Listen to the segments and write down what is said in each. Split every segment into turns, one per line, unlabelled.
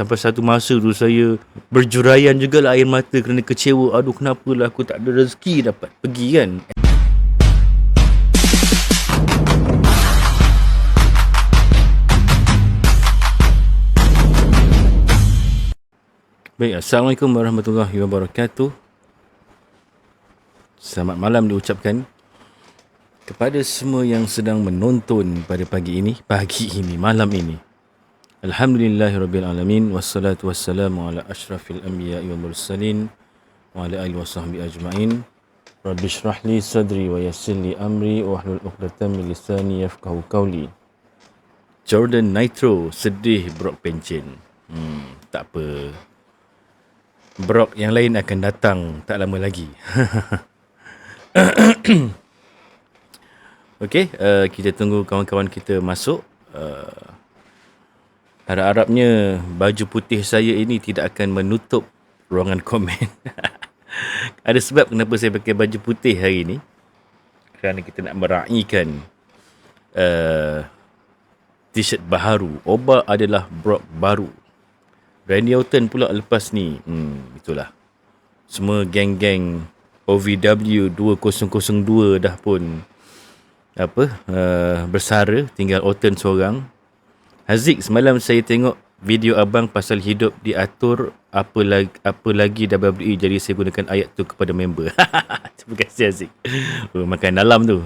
Sampai satu masa tu saya berjuraian jugalah air mata kerana kecewa. Aduh, kenapalah aku tak ada rezeki dapat pergi kan. Baik, Assalamualaikum warahmatullahi wabarakatuh. Selamat malam diucapkan kepada semua yang sedang menonton pada malam ini. Alhamdulillahirrabbilalamin. Wassalatu wassalamu ala ashrafil anbiya'i wal mursalin wa ala alihi wa sahbihi ajma'in. Rabbi shrah li sadri wa yassir li amri wahlul 'uqdatam min lisani yafqahu qawli. Jordan Nitro sedih Brock pencen. Tak apa. Brock yang lain akan datang tak lama lagi. Okey, kita tunggu kawan-kawan kita masuk. Harap-harapnya baju putih saya ini tidak akan menutup ruangan komen. Ada sebab kenapa saya pakai baju putih hari ini. Kerana kita nak meraihkan t-shirt baharu. Oba adalah Brock baru. Randy Orton pula lepas ni. Itulah. Semua geng-geng OVW 2002 dah pun bersara. Tinggal Orton seorang. Haziq, semalam saya tengok video abang pasal hidup diatur apa lagi WWE, jadi saya gunakan ayat tu kepada member. Terima kasih Haziq. Makan dalam tu.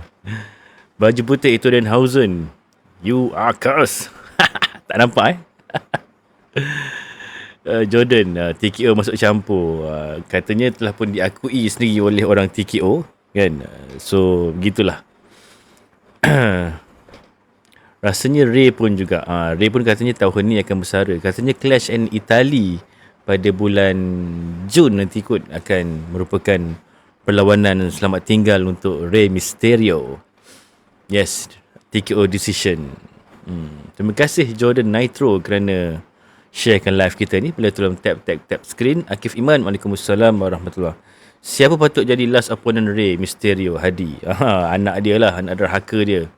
Baju putih itu Danhausen. You are cursed. Tak nampak Jordan, TKO masuk campur. Katanya telah pun diakui sendiri oleh orang TKO kan. So begitulah. Rasanya Ray pun juga. Ray pun katanya tahun ni akan bersara. Katanya Clash and Italy pada bulan Jun nanti kot akan merupakan perlawanan selamat tinggal untuk Rey Mysterio. Yes, TKO decision. Terima kasih Jordan Nitro kerana sharekan live kita ni. Boleh tolong tap screen. Akif Iman, Waalaikumsalam warahmatullahi. Siapa patut jadi last opponent Rey Mysterio? Hadi. Anak dia lah, anak derhaka dia.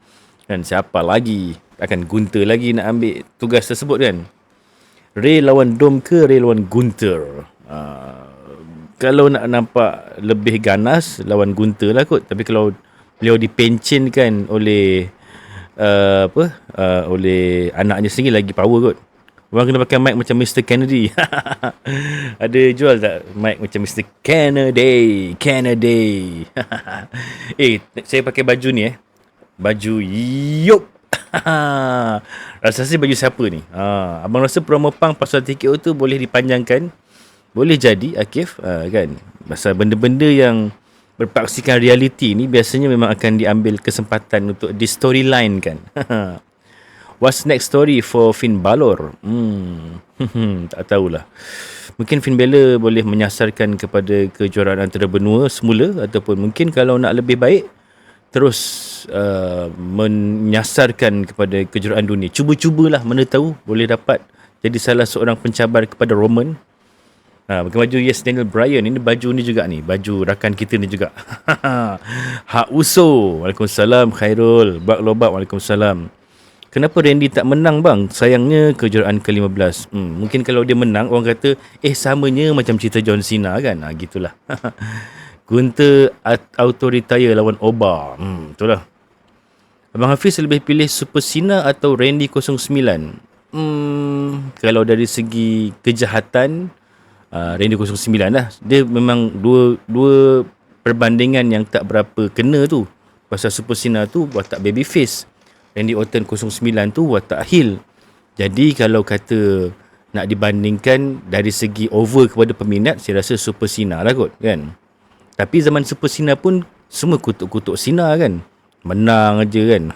Dan siapa lagi? Akan Gunther lagi nak ambil tugas tersebut kan? Ray lawan Dom ke Ray lawan Gunther? Kalau nak nampak lebih ganas, lawan Gunther lah kot. Tapi kalau beliau dipencenkan oleh oleh anaknya sendiri, lagi power kot. Orang kena pakai mic macam Mr. Kennedy. Ada jual tak mic macam Mr. Kennedy? Saya pakai baju ni baju Yup. Rasa baju siapa ni? Abang rasa promo pang pasal TKO tu boleh dipanjangkan. Boleh jadi Akif kan. Pasal benda-benda yang berpaksikan realiti ni biasanya memang akan diambil kesempatan untuk di storyline kan. What's next story for Finn Balor? Tak tahulah. Mungkin Finn Balor boleh menyasarkan kepada kejuaraan antara benua semula, ataupun mungkin kalau nak lebih baik terus menyasarkan kepada kejuaraan dunia. Cuba-cubalah, mana tahu boleh dapat jadi salah seorang pencabar kepada Roman. Pakai baju Yes Daniel Bryan. Ini baju ni juga ni, baju rakan kita ni juga. Hak Uso, Waalaikumsalam. Khairul Baklobak, Waalaikumsalam. Kenapa Randy tak menang bang? Sayangnya kejuaraan ke-15. Mungkin kalau dia menang, orang kata samanya macam cerita John Cena kan. Gitulah. Gunther auto-retire lawan Oba. Itulah. Abang Hafiz lebih pilih Super Cena atau Randy 09? Kalau dari segi kejahatan, Randy 09 lah. Dia memang dua perbandingan yang tak berapa kena tu. Pasal Super Cena tu watak babyface. Randy Orton 09 tu watak heel. Jadi kalau kata nak dibandingkan dari segi over kepada peminat, saya rasa Super Cena lah kot kan. Tapi zaman Super Cena pun semua kutuk-kutuk Cena kan. Menang aja kan.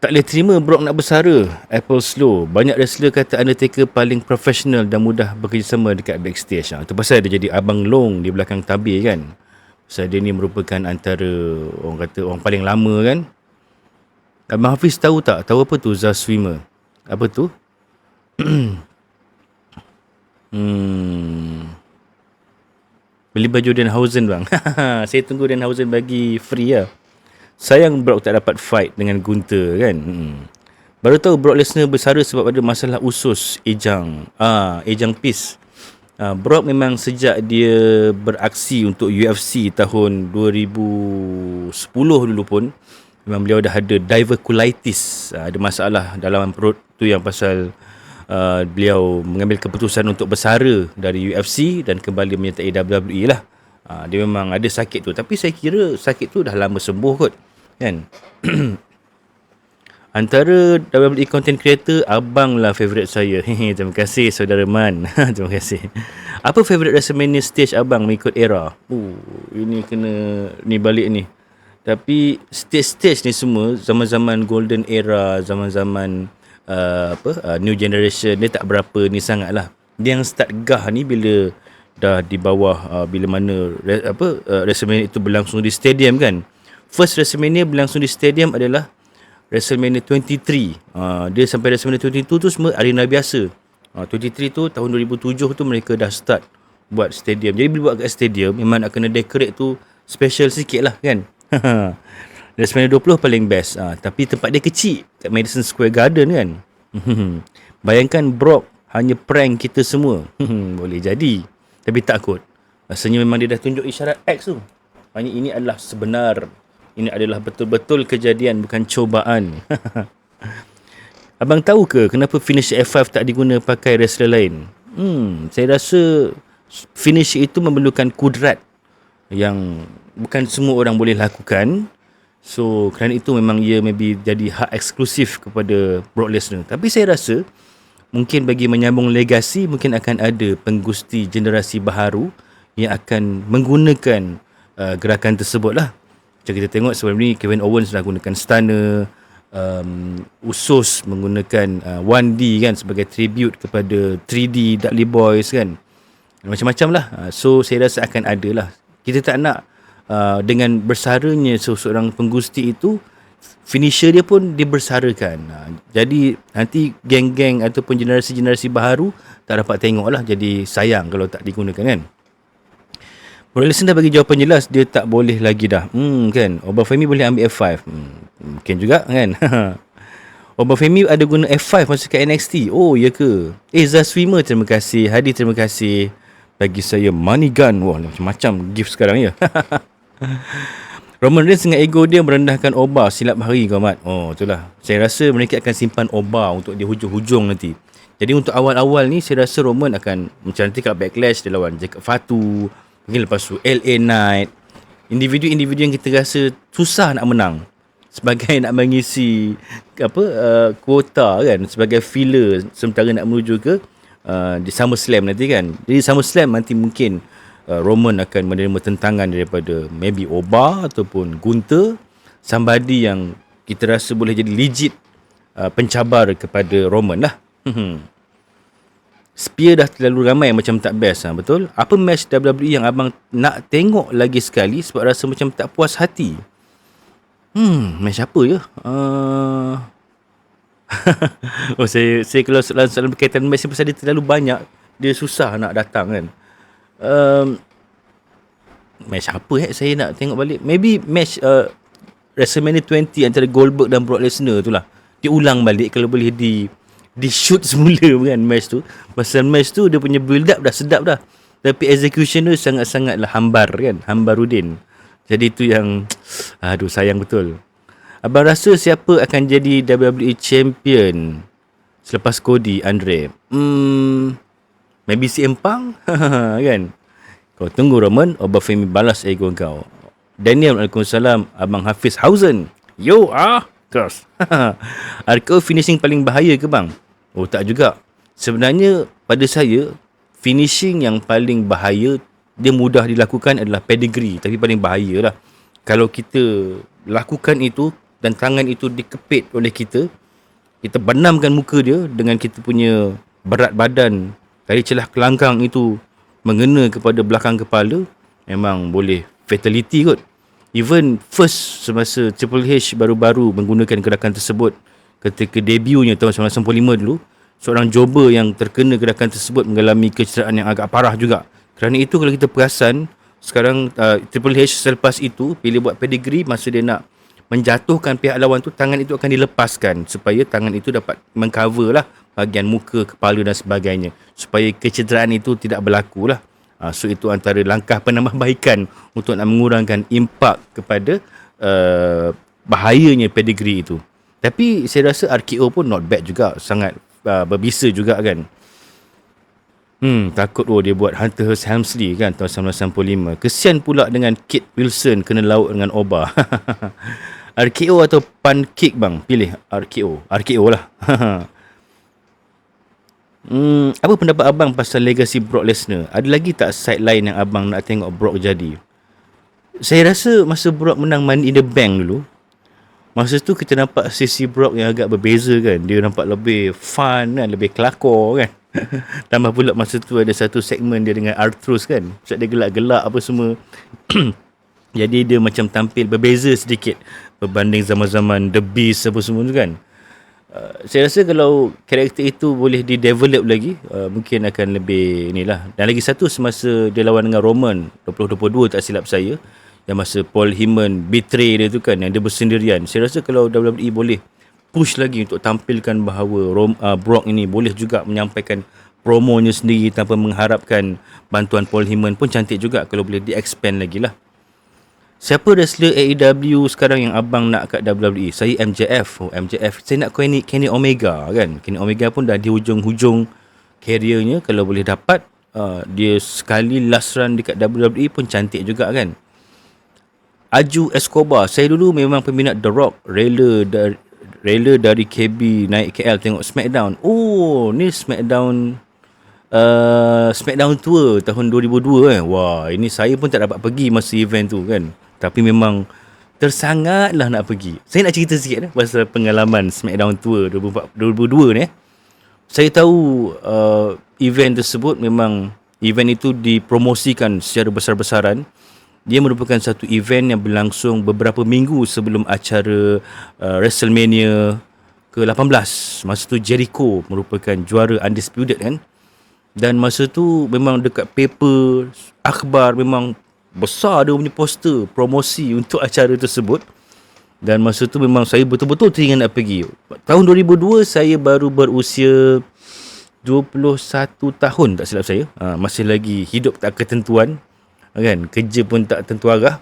Tak boleh terima Brock nak bersara. Apple slow. Banyak wrestler kata Undertaker paling profesional dan mudah bekerjasama dekat backstage. Itu pasal dia jadi abang long di belakang tabir kan. Pasal dia ni merupakan antara orang kata orang paling lama kan. Abang Hafiz tahu tak? Tahu apa tu Zaz Swimmer? Apa tu? Beli baju Danhausen bang. Saya tunggu Danhausen bagi free lah. Sayang Brock tak dapat fight dengan Gunther kan. Baru tahu Brock Lesnar bersara sebab ada masalah usus Ejang Peace. Brock memang sejak dia beraksi untuk UFC tahun 2010 dulu pun, memang beliau dah ada diverculitis, ada masalah dalam perut tu, yang pasal beliau mengambil keputusan untuk bersara dari UFC dan kembali menyertai WWE lah. Dia memang ada sakit tu, tapi saya kira sakit tu dah lama sembuh kot, kan. Antara WWE content creator, abang lah favourite saya. Terima kasih saudara Man. Terima kasih. Apa favourite WrestleMania stage abang mengikut era? Ini kena ni balik ni. Tapi stage-stage ni semua zaman-zaman golden era, zaman-zaman new generation, dia tak berapa ni sangat lah. Dia yang start gah ni bila dah di bawah, bila mana WrestleMania itu berlangsung di stadium, kan. First WrestleMania berlangsung di stadium adalah WrestleMania 23. Dia sampai WrestleMania 22 tu semua arena biasa. 23 tu tahun 2007 tu mereka dah start buat stadium. Jadi bila buat kat stadium memang nak kena decorate tu special sikit lah, kan. WrestleMania 20 paling best. Tapi tempat dia kecil kat Madison Square Garden, kan. Bayangkan Brock hanya prank kita semua. Boleh jadi. Tapi tak kot. Rasanya memang dia dah tunjuk isyarat X tu. Maknanya ini adalah sebenar. Ini adalah betul-betul kejadian, bukan cobaan. Abang tahu ke kenapa finish F5 tak diguna pakai wrestler lain? Saya rasa finish itu memerlukan kudrat yang bukan semua orang boleh lakukan. So kerana itu memang ia maybe jadi hak eksklusif kepada Brock Lesnar. Tapi saya rasa mungkin bagi menyambung legasi, mungkin akan ada penggusti generasi baharu yang akan menggunakan gerakan tersebut lah. Macam kita tengok sebelum ni Kevin Owens dah gunakan stunner, Usos menggunakan 1D, kan, sebagai tribute kepada 3D Dudley Boys, kan. Macam-macam lah. So saya rasa akan ada lah. Kita tak nak dengan bersaranya seorang penggusti itu, finisher dia pun dibersarakan. Jadi nanti geng-geng ataupun generasi-generasi baharu tak dapat tengok lah. Jadi sayang kalau tak digunakan, kan. Brock Lesnar dah bagi jawapan jelas, dia tak boleh lagi dah. Kan, Obafemi boleh ambil F5. Mungkin juga, kan. Obafemi ada guna F5 masa kat NXT. Oh, ya ke? Zah Swimmer, terima kasih. Hadi, terima kasih. Bagi saya money gun. Wah, macam-macam gift sekarang, ya. Roman Reigns dengan ego dia merendahkan Oba. Silap hari kau, Mat. Oh, itulah. Saya rasa mereka akan simpan Oba untuk di hujung-hujung nanti. Jadi untuk awal-awal ni, saya rasa Roman akan, macam nanti kat Backlash, dia lawan Jacob Fatu. Mungkin lepas tu LA Knight. Individu-individu yang kita rasa susah nak menang, sebagai nak mengisi kuota, kan, sebagai filler sementara nak menuju ke di SummerSlam nanti, kan. Jadi SummerSlam nanti mungkin Roman akan menerima tentangan daripada maybe Oba ataupun Gunther, somebody yang kita rasa boleh jadi legit pencabar kepada Roman lah. Spear dah terlalu ramai macam tak best, betul? Apa match WWE yang abang nak tengok lagi sekali sebab rasa macam tak puas hati? Match apa ya? Saya kalau soalan berkaitan match pasal dia terlalu banyak, dia susah nak datang, kan. Match apa saya nak tengok balik? Maybe match WrestleMania 20 antara Goldberg dan Brock Lesnar tu lah. Diulang balik kalau boleh di shoot semula, kan, match tu. Pasal match tu dia punya build up dah sedap dah, tapi execution tu sangat-sangatlah hambar, kan, hambarudin. Jadi itu yang sayang betul. Abang rasa siapa akan jadi WWE champion selepas Cody, Andre? Maybe CM Punk. Kan. Kau tunggu Roman, Obafemi balas ego kau. Daniel, Waalaikumsalam. Abang Hafiz Hausen. Yo terus. Adakah finishing paling bahaya ke, bang? Oh, tak juga. Sebenarnya pada saya, finishing yang paling bahaya, dia mudah dilakukan adalah pedigree. Tapi paling bahaya lah kalau kita lakukan itu dan tangan itu dikepit oleh kita benamkan muka dia dengan kita punya berat badan dari celah kelangkang itu mengena kepada belakang kepala, memang boleh fatality kot. Even first semasa Triple H baru-baru menggunakan gerakan tersebut ketika debutnya tahun 1995 dulu, seorang jobber yang terkena gerakan tersebut mengalami kecederaan yang agak parah juga. Kerana itu kalau kita perasan, sekarang Triple H selepas itu bila buat pedigree, masa dia nak menjatuhkan pihak lawan tu, tangan itu akan dilepaskan supaya tangan itu dapat mengcover lah bahagian muka, kepala dan sebagainya, supaya kecederaan itu tidak berlaku lah. So itu antara langkah penambahbaikan untuk nak mengurangkan impak kepada bahayanya pedigree itu. Tapi saya rasa RKO pun not bad juga, sangat berbisa juga kan. Takut dia buat Hunter Hearst Helmsley kan tahun 1995. Kesian pula dengan Kate Wilson kena laut dengan Oba. RKO atau pancake bang? Pilih RKO. RKO lah. Apa pendapat abang pasal legasi Brock Lesnar? Ada lagi tak sideline yang abang nak tengok Brock jadi? Saya rasa masa Brock menang Money in the Bank dulu, masa tu kita nampak sisi Brock yang agak berbeza kan. Dia nampak lebih fun kan, lebih kelakar kan. Tambah pula masa tu ada satu segmen dia dengan Arthrus kan, sebab dia gelak-gelak apa semua. Jadi dia macam tampil berbeza sedikit berbanding zaman-zaman The Beast apa semua tu kan. Saya rasa kalau karakter itu boleh di-develop lagi, mungkin akan lebih inilah. Dan lagi satu, semasa dia lawan dengan Roman 2022 tak silap saya, yang masa Paul Heyman betray dia tu kan, yang dia bersendirian. Saya rasa kalau WWE boleh push lagi untuk tampilkan bahawa Brock ini boleh juga menyampaikan promonya sendiri tanpa mengharapkan bantuan Paul Heyman, pun cantik juga kalau boleh di-expand lagi lah. Siapa wrestler AEW sekarang yang abang nak kat WWE? Saya MJF. MJF. Saya nak Kenny Omega kan. Kenny Omega pun dah di hujung-hujung careernya. Kalau boleh dapat, dia sekali last run dekat WWE pun cantik juga kan. Aju Escobar. Saya dulu memang peminat The Rock. Rela dari KB naik KL tengok SmackDown. Oh, ni SmackDown Tour tahun 2002 kan. Wah, ini saya pun tak dapat pergi masa event tu kan. Tapi memang tersangatlah nak pergi. Saya nak cerita sikit pasal pengalaman SmackDown Tour 2002 ni. Saya tahu event tersebut memang event itu dipromosikan secara besar-besaran. Dia merupakan satu event yang berlangsung beberapa minggu sebelum acara WrestleMania ke-18. Masa tu Jericho merupakan juara undisputed kan. Dan masa tu memang dekat paper, akhbar memang besar dia punya poster promosi untuk acara tersebut. Dan masa tu memang saya betul-betul teringin nak pergi. Tahun 2002 saya baru berusia 21 tahun tak silap saya. Masih lagi hidup tak ketentuan kan, kerja pun tak tentu arah.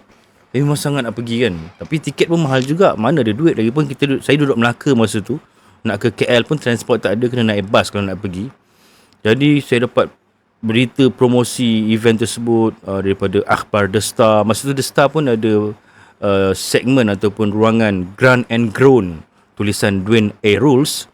Tapi memang sangat nak pergi kan. Tapi tiket pun mahal juga. Mana ada duit, lagipun saya duduk Melaka masa tu. Nak ke KL pun transport tak ada, kena naik bas kalau nak pergi. Jadi saya dapat berita promosi event tersebut daripada akhbar The Star. Masa tu The Star pun ada segmen ataupun ruangan Grunt and Groan, tulisan Dwayne A. Rules.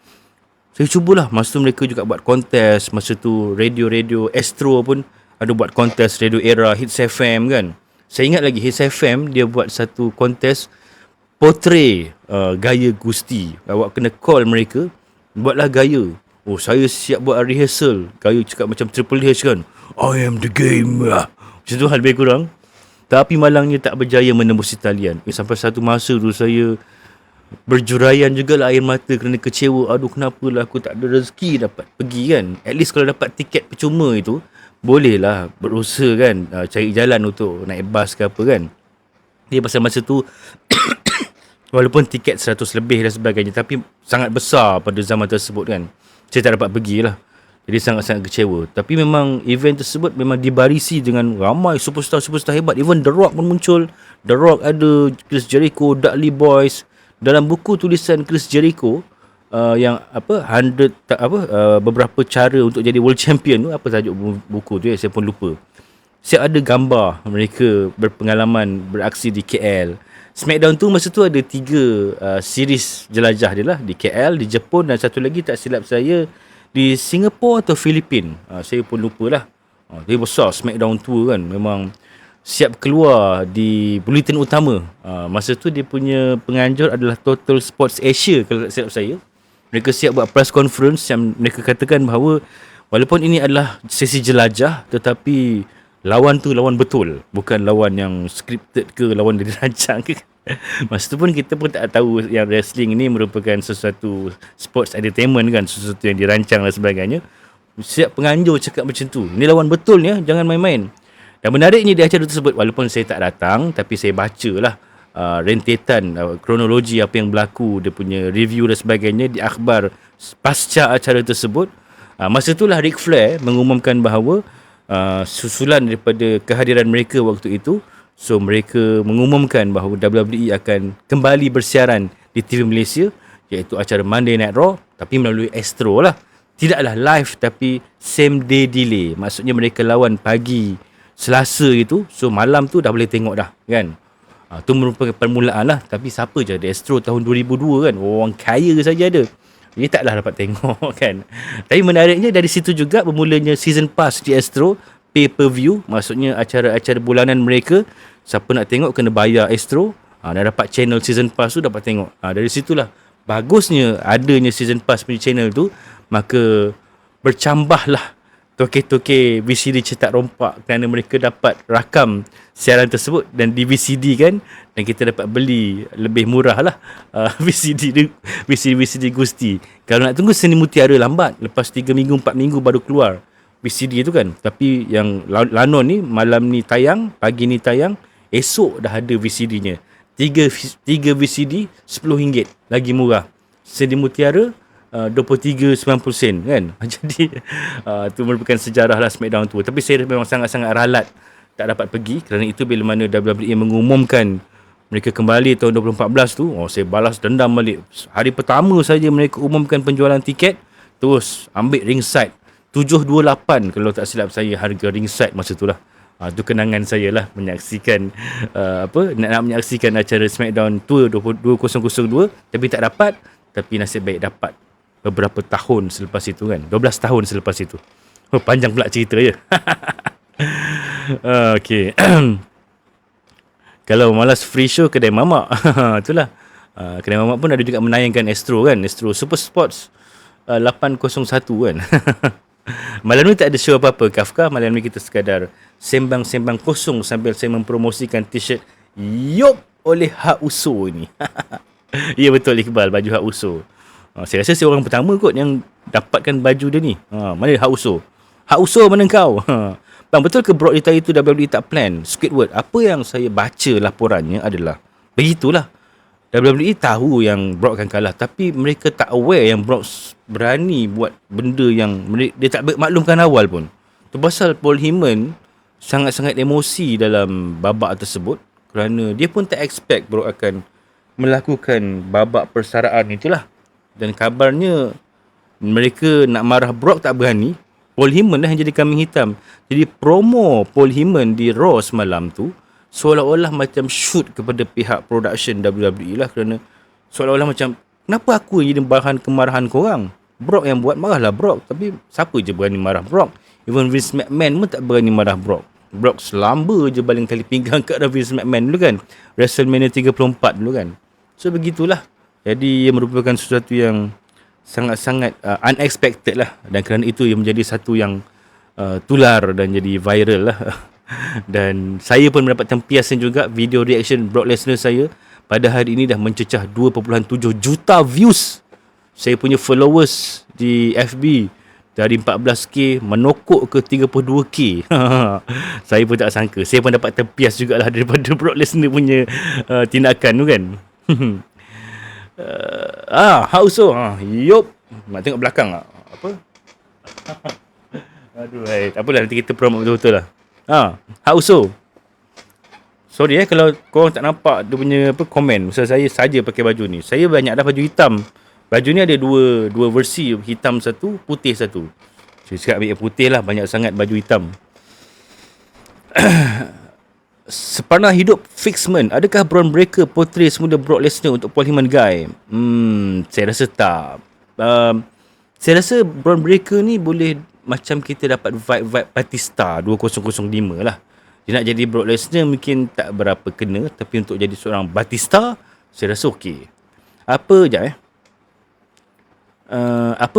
Saya cubalah. Masa tu mereka juga buat kontes. Masa tu radio Astro pun ada buat kontes, radio era, Hits FM kan. Saya ingat lagi Hits FM dia buat satu kontes portray gaya Gusti. Awak kena call mereka, buatlah gaya. Oh, saya siap buat rehearsal. Gaya cakap macam Triple H kan. I am the game. Macam tu lebih kurang. Tapi malangnya tak berjaya menembus talian. Sampai satu masa tu saya berjuraian jugalah air mata kerana kecewa. Aduh, kenapalah aku tak ada rezeki dapat pergi kan. At least kalau dapat tiket percuma itu, bolehlah berusaha kan, cari jalan untuk naik bas ke apa kan. Dia pasal masa tu walaupun tiket 100 lebih dan sebagainya, tapi sangat besar pada zaman tersebut kan. Saya tak dapat pergi lah. Jadi sangat-sangat kecewa. Tapi memang event tersebut memang dibarisi dengan ramai superstar-superstar hebat. Even The Rock pun muncul. The Rock ada, Chris Jericho, Dudley Boyz. Dalam buku tulisan Chris Jericho, yang beberapa cara untuk jadi world champion tu, apa tajuk buku tu saya pun lupa. Siap ada gambar mereka berpengalaman beraksi di KL. SmackDown tu masa tu ada 3 series jelajah dia lah, di KL, di Jepun dan satu lagi tak silap saya di Singapura atau Filipin. Saya pun lupalah. Dia besar SmackDown Tour kan, memang siap keluar di bulletin utama. Masa tu dia punya penganjur adalah Total Sports Asia kalau tak silap saya. Mereka siap buat press conference yang mereka katakan bahawa walaupun ini adalah sesi jelajah, tetapi lawan tu lawan betul, bukan lawan yang scripted ke, lawan yang dirancang ke. Masa tu pun kita pun tak tahu yang wrestling ini merupakan sesuatu sports entertainment kan, sesuatu yang dirancang dan sebagainya. Siap penganjur cakap macam tu, ini lawan betul ya, jangan main-main. Dan menariknya di acara tersebut, walaupun saya tak datang, tapi saya baca lah rentetan kronologi apa yang berlaku, dia punya review dan sebagainya di akhbar pasca acara tersebut. Masa itulah Ric Flair mengumumkan bahawa susulan daripada kehadiran mereka waktu itu, so mereka mengumumkan bahawa WWE akan kembali bersiaran di TV Malaysia, iaitu acara Monday Night Raw, tapi melalui Astro lah. Tidaklah live tapi same day delay. Maksudnya mereka lawan pagi Selasa itu, so malam tu dah boleh tengok dah kan. Tu merupakan permulaan lah. Tapi siapa je ada Astro tahun 2002 kan, orang kaya saja ada. Dia taklah dapat tengok kan. Tapi menariknya dari situ juga bermulanya season pass di Astro, pay per view, maksudnya acara-acara bulanan mereka. Siapa nak tengok kena bayar Astro, dah dapat channel season pass tu dapat tengok. Dari situlah bagusnya adanya season pass punya channel tu, maka bercambahlah toke-toke VCD cetak rompak kerana mereka dapat rakam siaran tersebut dan di VCD kan, dan kita dapat beli lebih murah lah VCD Gusti. Kalau nak tunggu Seni Mutiara lambat, lepas 3 minggu 4 minggu baru keluar VCD tu kan. Tapi yang Lanon ni malam ni tayang, pagi ni tayang, esok dah ada VCD-nya. 3 VCD RM10 lagi murah. Seni Mutiara 23.90 sen kan. Jadi tu merupakan sejarah lah SmackDown tu. Tapi saya memang sangat-sangat ralat tak dapat pergi, kerana itu bila mana WWE mengumumkan mereka kembali tahun 2014 tu, saya balas dendam balik. Hari pertama saja mereka umumkan penjualan tiket, terus ambil ringside 728 kalau tak silap saya harga ringside masa tu lah. Tu kenangan saya lah menyaksikan nak menyaksikan acara SmackDown Tour 2002, tapi tak dapat. Tapi nasib baik dapat beberapa tahun selepas itu kan, 12 tahun selepas itu. Panjang pula cerita ya. Okay. Kalau malas free show, kedai mamak. Itulah. Kedai mamak pun ada juga menayangkan Astro kan, Astro Super Sports 801 kan. Malam ni tak ada show apa-apa Kafka. Malam ni kita sekadar sembang-sembang kosong sambil saya mempromosikan t-shirt Yop oleh Hak Uso ni. Ya betul Iqbal, baju Hak Uso. Saya rasa saya orang pertama kot yang dapatkan baju dia ni. Mana Hak Uso? Hak Uso mana kau? Bang, betul ke Brock retire itu WWE tak plan Squidward? Apa yang saya baca laporannya adalah begitulah. WWE tahu yang Brock akan kalah, tapi mereka tak aware yang Brock berani buat benda yang dia tak maklumkan awal pun. Tu pasal Paul Heyman sangat-sangat emosi dalam babak tersebut, kerana dia pun tak expect Brock akan melakukan babak persaraan itulah. Dan kabarnya mereka nak marah Brock tak berani. Paul Heyman dah yang jadi kambing hitam. Jadi promo Paul Heyman di Raw semalam tu seolah-olah macam shoot kepada pihak production WWE lah, kerana seolah-olah macam kenapa aku yang jadi bahan kemarahan korang? Brock yang buat, marahlah Brock. Tapi siapa je berani marah Brock? Even Vince McMahon pun tak berani marah Brock. Brock selamba je baling tali pinggang kat Vince McMahon dulu kan, WrestleMania 34 dulu kan. So begitulah. Jadi ia merupakan sesuatu yang sangat-sangat unexpected lah, dan kerana itu ia menjadi satu yang tular dan jadi viral lah. Dan saya pun mendapat tempiasan juga. Video reaction Brock Lesnar saya pada hari ini dah mencecah 2.7 juta views. Saya punya followers di FB dari 14k menokok ke 32k. Saya pun tak sangka. Saya pun dapat tempias jugalah daripada Brock Lesnar punya tindakan tu kan. Hak Uso. Yup. Nak tengok belakang tak? Apa? Aduh, tak apalah, nanti kita promote betul-betul lah. Hak Uso. Sorry kalau korang tak nampak dia punya komen. Pasal saya saja pakai baju ni. Saya banyak dah baju hitam. Baju ni ada dua versi, hitam satu, putih satu. Saya cakap ambil yang putih lah, banyak sangat baju hitam. Sepernah hidup Fixman, adakah Braun Breaker portray semula Brock Lesnar untuk Paul Heyman guy? Saya rasa tak. Saya rasa Braun Breaker ni boleh macam kita dapat vibe Batista 2005 lah. Dia nak jadi Brock Lesnar mungkin tak berapa kena, tapi untuk jadi seorang Batista, saya rasa okey. Apa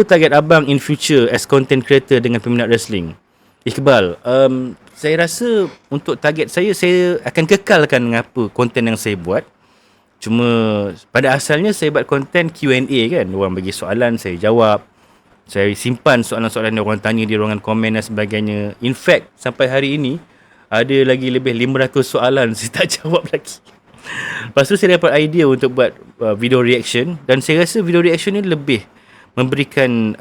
target abang in future as content creator dengan peminat wrestling? Iqbal, saya rasa untuk target saya akan kekalkan dengan apa konten yang saya buat. Cuma pada asalnya saya buat konten Q&A kan. Orang bagi soalan, saya jawab. Saya simpan soalan-soalan yang orang tanya di ruangan komen dan sebagainya. In fact, sampai hari ini ada lagi lebih 500 soalan saya tak jawab lagi. Lepas tu saya dapat idea untuk buat video reaction, dan saya rasa video reaction ni lebih memberikan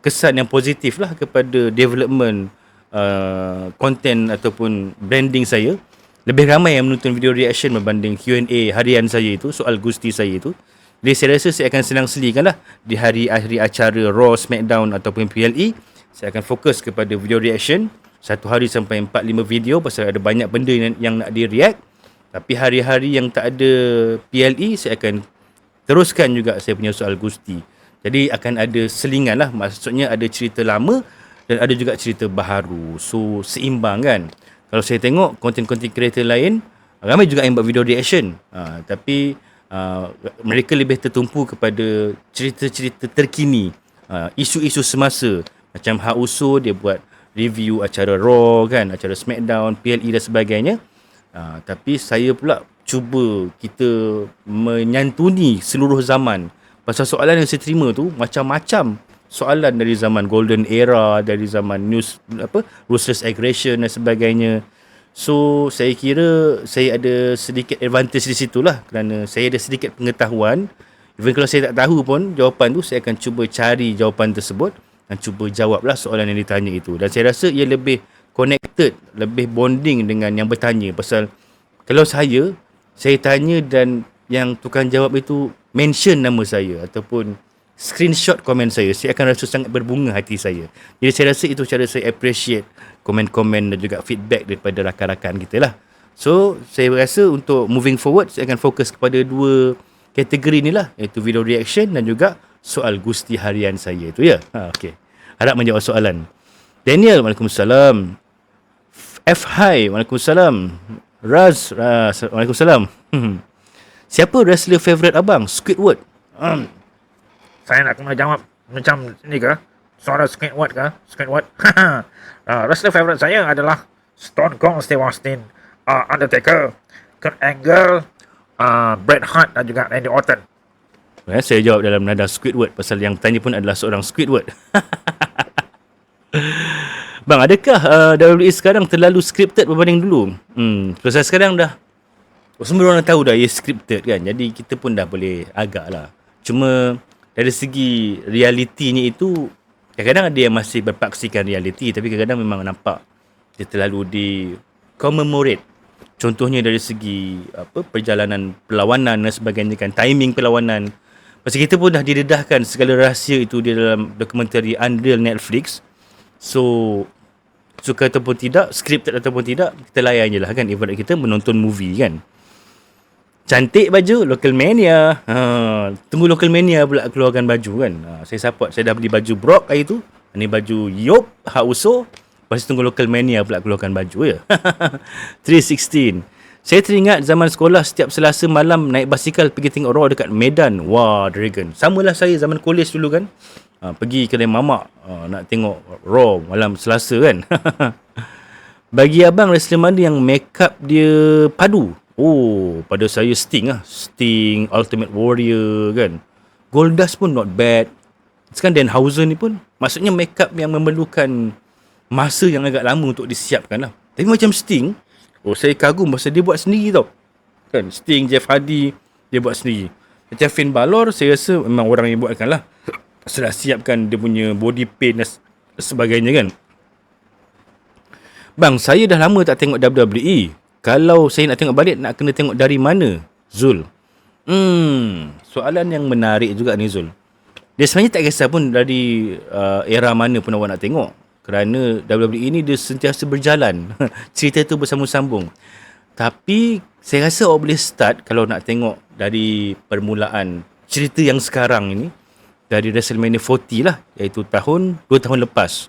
kesan yang positif lah kepada development content ataupun branding saya. Lebih ramai yang menonton video reaction berbanding Q&A harian saya itu, soal Gusti saya itu. Jadi saya rasa saya akan senang selikan lah di hari-hari acara Raw, Smackdown ataupun PLE. Saya akan fokus kepada video reaction, 1 hari sampai 4-5 video, pasal ada banyak benda yang nak di-react. Tapi hari-hari yang tak ada PLE, saya akan teruskan juga saya punya soal Gusti. Jadi akan ada selingan lah, maksudnya ada cerita lama dan ada juga cerita baharu. So seimbang kan. Kalau saya tengok konten-konten kreator lain, ramai juga yang buat video reaction. Tapi mereka lebih tertumpu kepada cerita-cerita terkini, isu-isu semasa. Macam Hak Usul, dia buat review acara Raw kan, acara Smackdown, PLE dan sebagainya. Tapi saya pula cuba kita menyantuni seluruh zaman. Pasal soalan yang saya terima tu macam-macam. Soalan dari zaman Golden Era, dari zaman Ruthless Aggression dan sebagainya. So saya kira saya ada sedikit advantage di situ lah, kerana saya ada sedikit pengetahuan. Even kalau saya tak tahu pun jawapan tu, saya akan cuba cari jawapan tersebut dan cuba jawablah soalan yang ditanya itu. Dan saya rasa ia lebih connected, lebih bonding dengan yang bertanya. Pasal kalau saya tanya dan yang tukang jawab itu mention nama saya ataupun screenshot komen saya akan rasa sangat berbunga hati saya. Jadi saya rasa itu cara saya appreciate komen-komen dan juga feedback daripada rakan-rakan kita lah. So saya rasa untuk moving forward, saya akan fokus kepada 2 kategori ni lah, iaitu video reaction dan juga soal Gusti harian saya itu ya. Okay. Harap menjawab soalan. Daniel, Waalaikumsalam. F. Hai, Waalaikumsalam. Raz, Waalaikumsalam. Siapa wrestler favourite abang? Squidward.
Saya nak kena jawab macam ni ke? Suara Squidward ke? Squidward. Wrestler favourite saya adalah Stone Cold Steve Austin, Undertaker, Kurt Angle, Bret Hart dan juga Randy Orton.
Saya jawab dalam nada Squidward, pasal yang tanya pun adalah seorang Squidward. Bang, adakah WWE sekarang terlalu scripted berbanding dulu? Pasal sekarang dah semua orang tahu dah ia scripted kan. Jadi kita pun dah boleh agak lah. Cuma dari segi realitinya itu, kadang-kadang ada yang masih berpaksikan realiti, tapi kadang-kadang memang nampak dia terlalu di commemorate. Contohnya dari segi perjalanan perlawanan dan sebagainya kan, timing perlawanan. Pasal kita pun dah didedahkan segala rahsia itu di dalam dokumentari Unreal Netflix. So suka ataupun tidak, scripted ataupun tidak, kita layan je lah kan. Ibarat kita menonton movie kan. Cantik baju Local Mania. Tunggu Local Mania pula keluarkan baju kan. Saya support. Saya dah beli baju Brock hari tu. Ini baju Yop Hak Usul. Lepas tu tunggu Local Mania pula keluarkan baju ya. 316. Saya teringat zaman sekolah setiap Selasa malam naik basikal pergi tengok Raw dekat Medan. Wah, Dragon. Samalah saya zaman college dulu kan. Pergi kedai mamak nak tengok Raw malam Selasa kan. Bagi abang, wrestler mana yang make up dia padu? Oh, pada saya Sting lah. Sting, Ultimate Warrior kan. Goldust pun not bad. Sekarang Danhausen ni pun, maksudnya make up yang memerlukan masa yang agak lama untuk disiapkan lah. Tapi macam Sting, saya kagum pasal dia buat sendiri tau. Kan, Sting, Jeff Hardy, dia buat sendiri. Macam Finn Balor, saya rasa memang orang yang buatkan lah. Sudah siapkan dia punya body paint dan sebagainya kan. Bang, saya dah lama tak tengok WWE. Kalau saya nak tengok balik, nak kena tengok dari mana? Zul. Soalan yang menarik juga ni Zul. Dia sebenarnya tak kisah pun dari era mana pun awak nak tengok. Kerana WWE ni dia sentiasa berjalan. Cerita tu bersambung-sambung. Tapi saya rasa awak boleh start kalau nak tengok dari permulaan cerita yang sekarang ini. Dari WrestleMania 40 lah. Iaitu 2 tahun lepas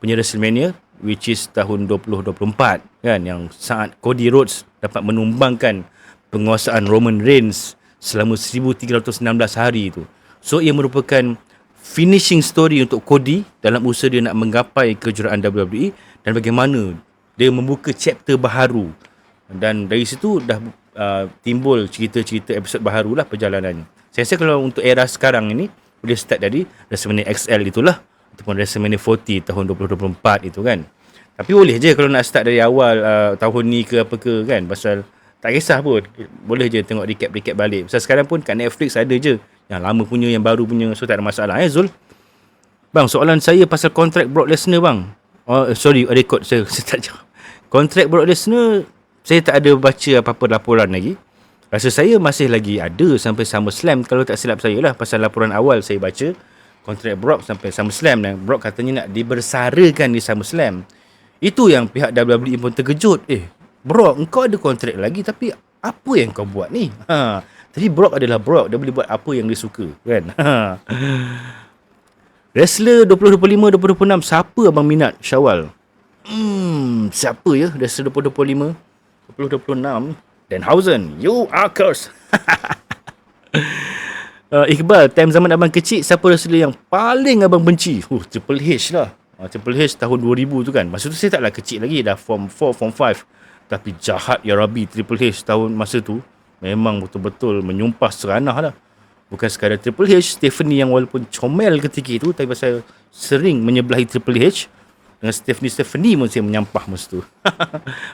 punya WrestleMania. Which is tahun 2024 kan, yang saat Cody Rhodes dapat menumbangkan penguasaan Roman Reigns selama 1316 hari itu. So ia merupakan finishing story untuk Cody dalam usaha dia nak menggapai kejuaraan WWE, dan bagaimana dia membuka chapter baharu, dan dari situ dah timbul cerita-cerita episod baharu lah perjalanannya. Saya rasa kalau untuk era sekarang ini boleh start dari WrestleMania XL itulah, ataupun WrestleMania 40 tahun 2024 itu kan. Tapi boleh je kalau nak start dari awal tahun ni ke apa ke kan. Pasal Tak kisah pun. Boleh je tengok recap balik. Pasal sekarang pun kat Netflix ada je. Yang lama punya, yang baru punya. So tak ada masalah Zul. Bang, soalan saya pasal kontrak Brock Lesnar bang. Oh, sorry, rekod saya tak jawab. Kontrak Brock Lesnar, saya tak ada baca apa-apa laporan lagi. Rasa saya masih lagi ada sampai SummerSlam kalau tak silap saya lah. Pasal laporan awal saya baca, kontrak Brock sampai SummerSlam dan Brock katanya nak dibersarakan di SummerSlam. Itu yang pihak WWE pun terkejut. Brock, engkau ada kontrak lagi tapi apa yang kau buat ni? Tapi Brock adalah Brock, dia boleh buat apa yang dia suka, kan? Wrestler 2025, 2026, siapa abang minat Syawal? Siapa ya? Wrestler 2025, 2026, Danhausen, you are cursed. Iqbal, time zaman abang kecil, siapa wrestler yang paling abang benci? Triple H lah. Triple H tahun 2000 tu kan. Masa tu saya taklah kecil lagi, dah form 4, form 5. Tapi jahat ya Rabbi, Triple H tahun masa tu memang betul-betul menyumpah seranah lah. Bukan sekadar Triple H, Stephanie yang walaupun comel ketika itu, tapi pasal sering menyebelahi Triple H, dengan Stephanie pun saya menyampah masa tu.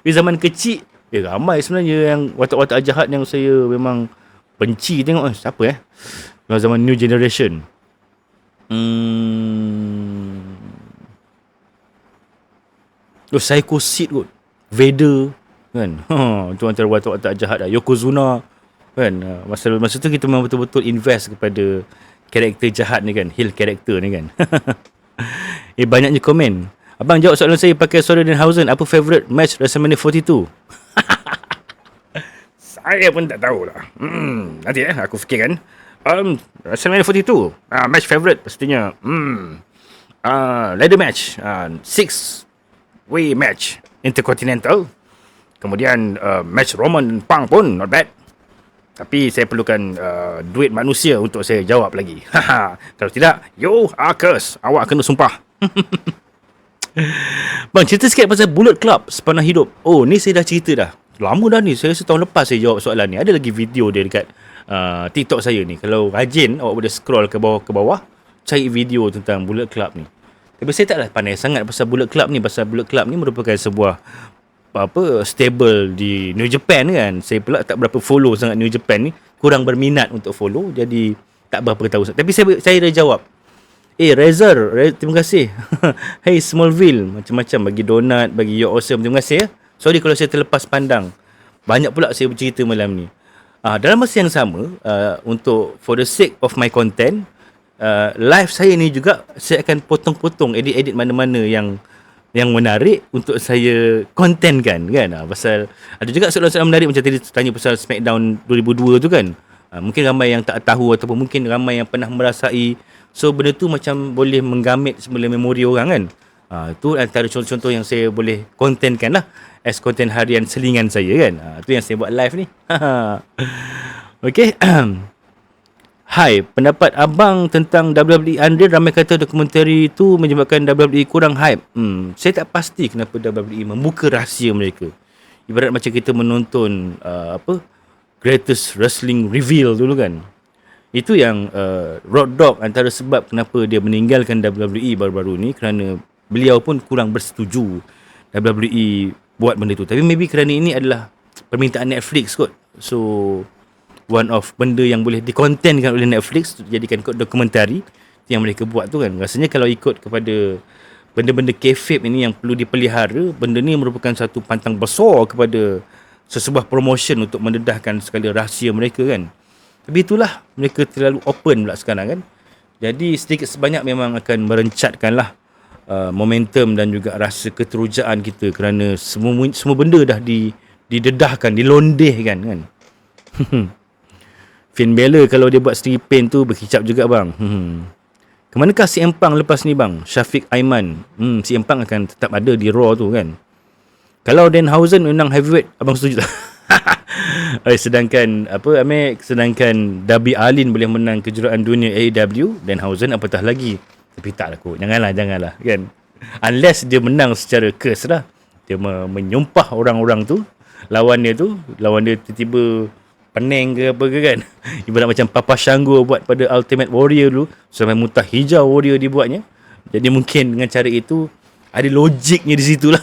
Di zaman kecil, ramai sebenarnya yang watak-watak jahat yang saya memang benci tengok. Siapa dalam zaman New Generation? Psycho Sid kot, Vader kan. Itu antara watak-watak jahat lah. Yokozuna kan. Masa tu kita memang betul-betul invest kepada karakter jahat ni kan, heel karakter ni kan. Banyaknya komen. Abang jawab soalan saya pakai suara Danhausen. Apa favourite match WrestleMania 42? Saya pun tak tahulah. Nanti aku fikirkan. WrestleMania 42, match favourite pastinya ladder match, 6-way match Intercontinental. Kemudian match Roman dan Punk pun not bad. Tapi saya perlukan duit manusia untuk saya jawab lagi. Kalau tidak, you are cursed. Awak kena sumpah. Bang, cerita sikit pasal Bullet Club sepanjang hidup. Ni saya dah cerita dah. Lama dah ni. Saya rasa tahun lepas saya jawab soalan ni. Ada lagi video dia dekat TikTok saya ni. Kalau rajin, awak boleh scroll ke bawah, cari video tentang Bullet Club ni. Tapi saya taklah pandai sangat pasal Bullet Club ni. Pasal Bullet Club ni merupakan sebuah stable di New Japan kan. Saya pula tak berapa follow sangat New Japan ni. Kurang berminat untuk follow. Jadi tak berapa tahu. Tapi saya dah jawab. Razor, terima kasih. Hey Smallville, macam-macam bagi donat, bagi You Awesome. Terima kasih ya. Sorry kalau saya terlepas pandang. Banyak pula saya bercerita malam ni. Dalam masa yang sama, untuk for the sake of my content, live saya ni juga saya akan potong-potong edit-edit mana-mana yang menarik untuk saya kontenkan kan. Pasal ada juga soalan-soalan menarik macam tadi tanya pasal Smackdown 2002 tu kan. Mungkin ramai yang tak tahu ataupun mungkin ramai yang pernah merasai. So benda tu macam boleh menggamit semula memori orang kan. Itu antara contoh-contoh yang saya boleh kontenkan lah as konten harian selingan saya kan. Itu yang saya buat live ni. Okay. Hai, pendapat abang tentang WWE Andre, ramai kata dokumentari itu menyebabkan WWE kurang hype. Saya tak pasti kenapa WWE membuka rahsia mereka. Ibarat macam kita menonton Greatest Wrestling Reveal dulu kan. Itu yang Road Dogg antara sebab kenapa dia meninggalkan WWE baru-baru ni, kerana beliau pun kurang bersetuju WWE buat benda tu. Tapi maybe kerana ini adalah permintaan Netflix kot. So one of benda yang boleh dikontenkan oleh Netflix jadikan dokumentari yang mereka buat tu kan. Rasanya kalau ikut kepada benda-benda kayfabe ini yang perlu dipelihara, benda ni merupakan satu pantang besar kepada sesebuah promotion untuk mendedahkan sekali rahsia mereka kan. Tapi itulah, mereka terlalu open pula sekarang kan. Jadi sedikit sebanyak memang akan merencatkanlah momentum dan juga rasa keterujaan kita, kerana semua benda dah didedahkan, dilondehkan kan. Finn Balor kalau dia buat stripping tu berkicap juga bang. Kemanakah CM Punk lepas ni bang? Syafiq Aiman. CM Punk akan tetap ada di Raw tu kan. Kalau Danhausen menang heavyweight, abang setuju tak? Sedangkan sedangkan Darby Allin boleh menang kejuaraan dunia AEW, Danhausen apatah lagi. Tapi tak lah kot. Janganlah kan. Unless dia menang secara curse lah. Dia menyumpah orang-orang tu, lawan dia tiba-tiba pening ke apa ke kan. Ibarat macam Papa Shango buat pada Ultimate Warrior dulu, sampai mutah hijau Warrior dibuatnya. Jadi mungkin dengan cara itu ada logiknya di situ lah.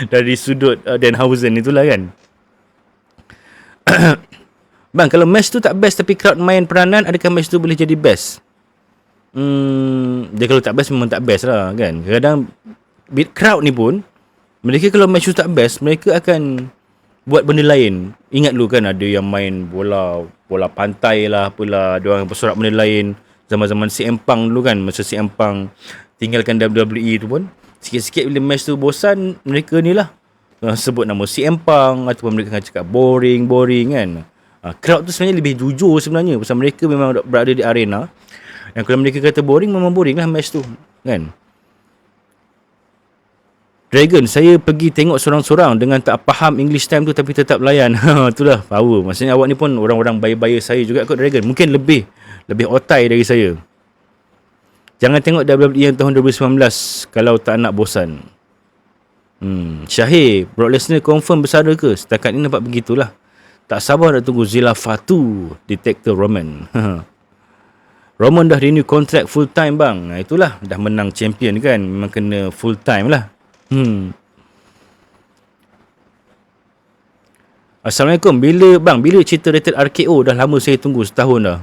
Dari sudut Danhausen itulah kan. Bang, kalau match tu tak best tapi crowd main peranan, adakah match tu boleh jadi best? Dia kalau tak best memang tak best lah kan. Kadang-kadang crowd ni pun, mereka kalau match tu tak best, mereka akan buat benda lain. Ingat dulu kan ada yang main bola pantai lah, apalah, dia orang bersorak benda lain. Zaman-zaman CM Punk dulu kan, masa CM Punk tinggalkan WWE tu pun, sikit-sikit bila match tu bosan, mereka ni lah sebut nama CM Punk, ataupun mereka akan cakap boring kan. Crowd tu sebenarnya lebih jujur sebenarnya, pasal mereka memang berada di arena. Dan kalau mereka kata boring, memang boring lah match tu kan. Dragon, saya pergi tengok sorang-sorang dengan tak faham English time tu tapi tetap layan. Itulah power. Maksudnya awak ni pun orang-orang bayar saya juga kot, Dragon. Mungkin lebih otai dari saya. Jangan tengok WWE yang tahun 2019 kalau tak nak bosan. Syahir, Brock Lesnar confirm bersara ke? Setakat ni nampak begitulah. Tak sabar nak tunggu Zilla Fatu Detector Roman. Roman dah renew kontrak full time bang. Itulah, dah menang champion kan, memang kena full time lah. Assalamualaikum. Bila cerita Rated RKO? Dah lama saya tunggu, setahun dah.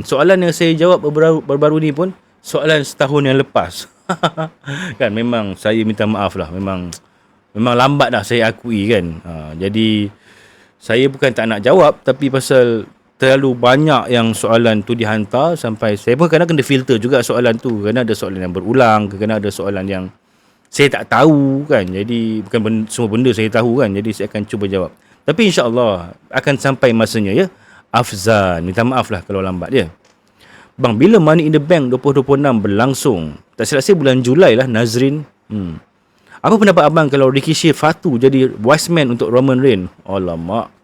Soalan yang saya jawab baru-baru ni pun soalan setahun yang lepas. Kan memang saya minta maaf lah. Memang lambat dah saya akui kan. Jadi saya bukan tak nak jawab, tapi pasal terlalu banyak yang soalan tu dihantar, sampai saya pun kadang kena filter juga soalan tu. Kadang ada soalan yang berulang, kadang ada soalan yang saya tak tahu kan. Jadi bukan semua benda saya tahu kan. Jadi saya akan cuba jawab. Tapi insya-Allah akan sampai masanya ya. Afzan, minta maaf lah kalau lambat ya. Bang, bila Money in the Bank 2026 berlangsung? Tak silap saya bulan Julai lah, Nazrin. Apa pendapat abang kalau Rikishi Fatu jadi wise man untuk Roman Reigns? Alamak.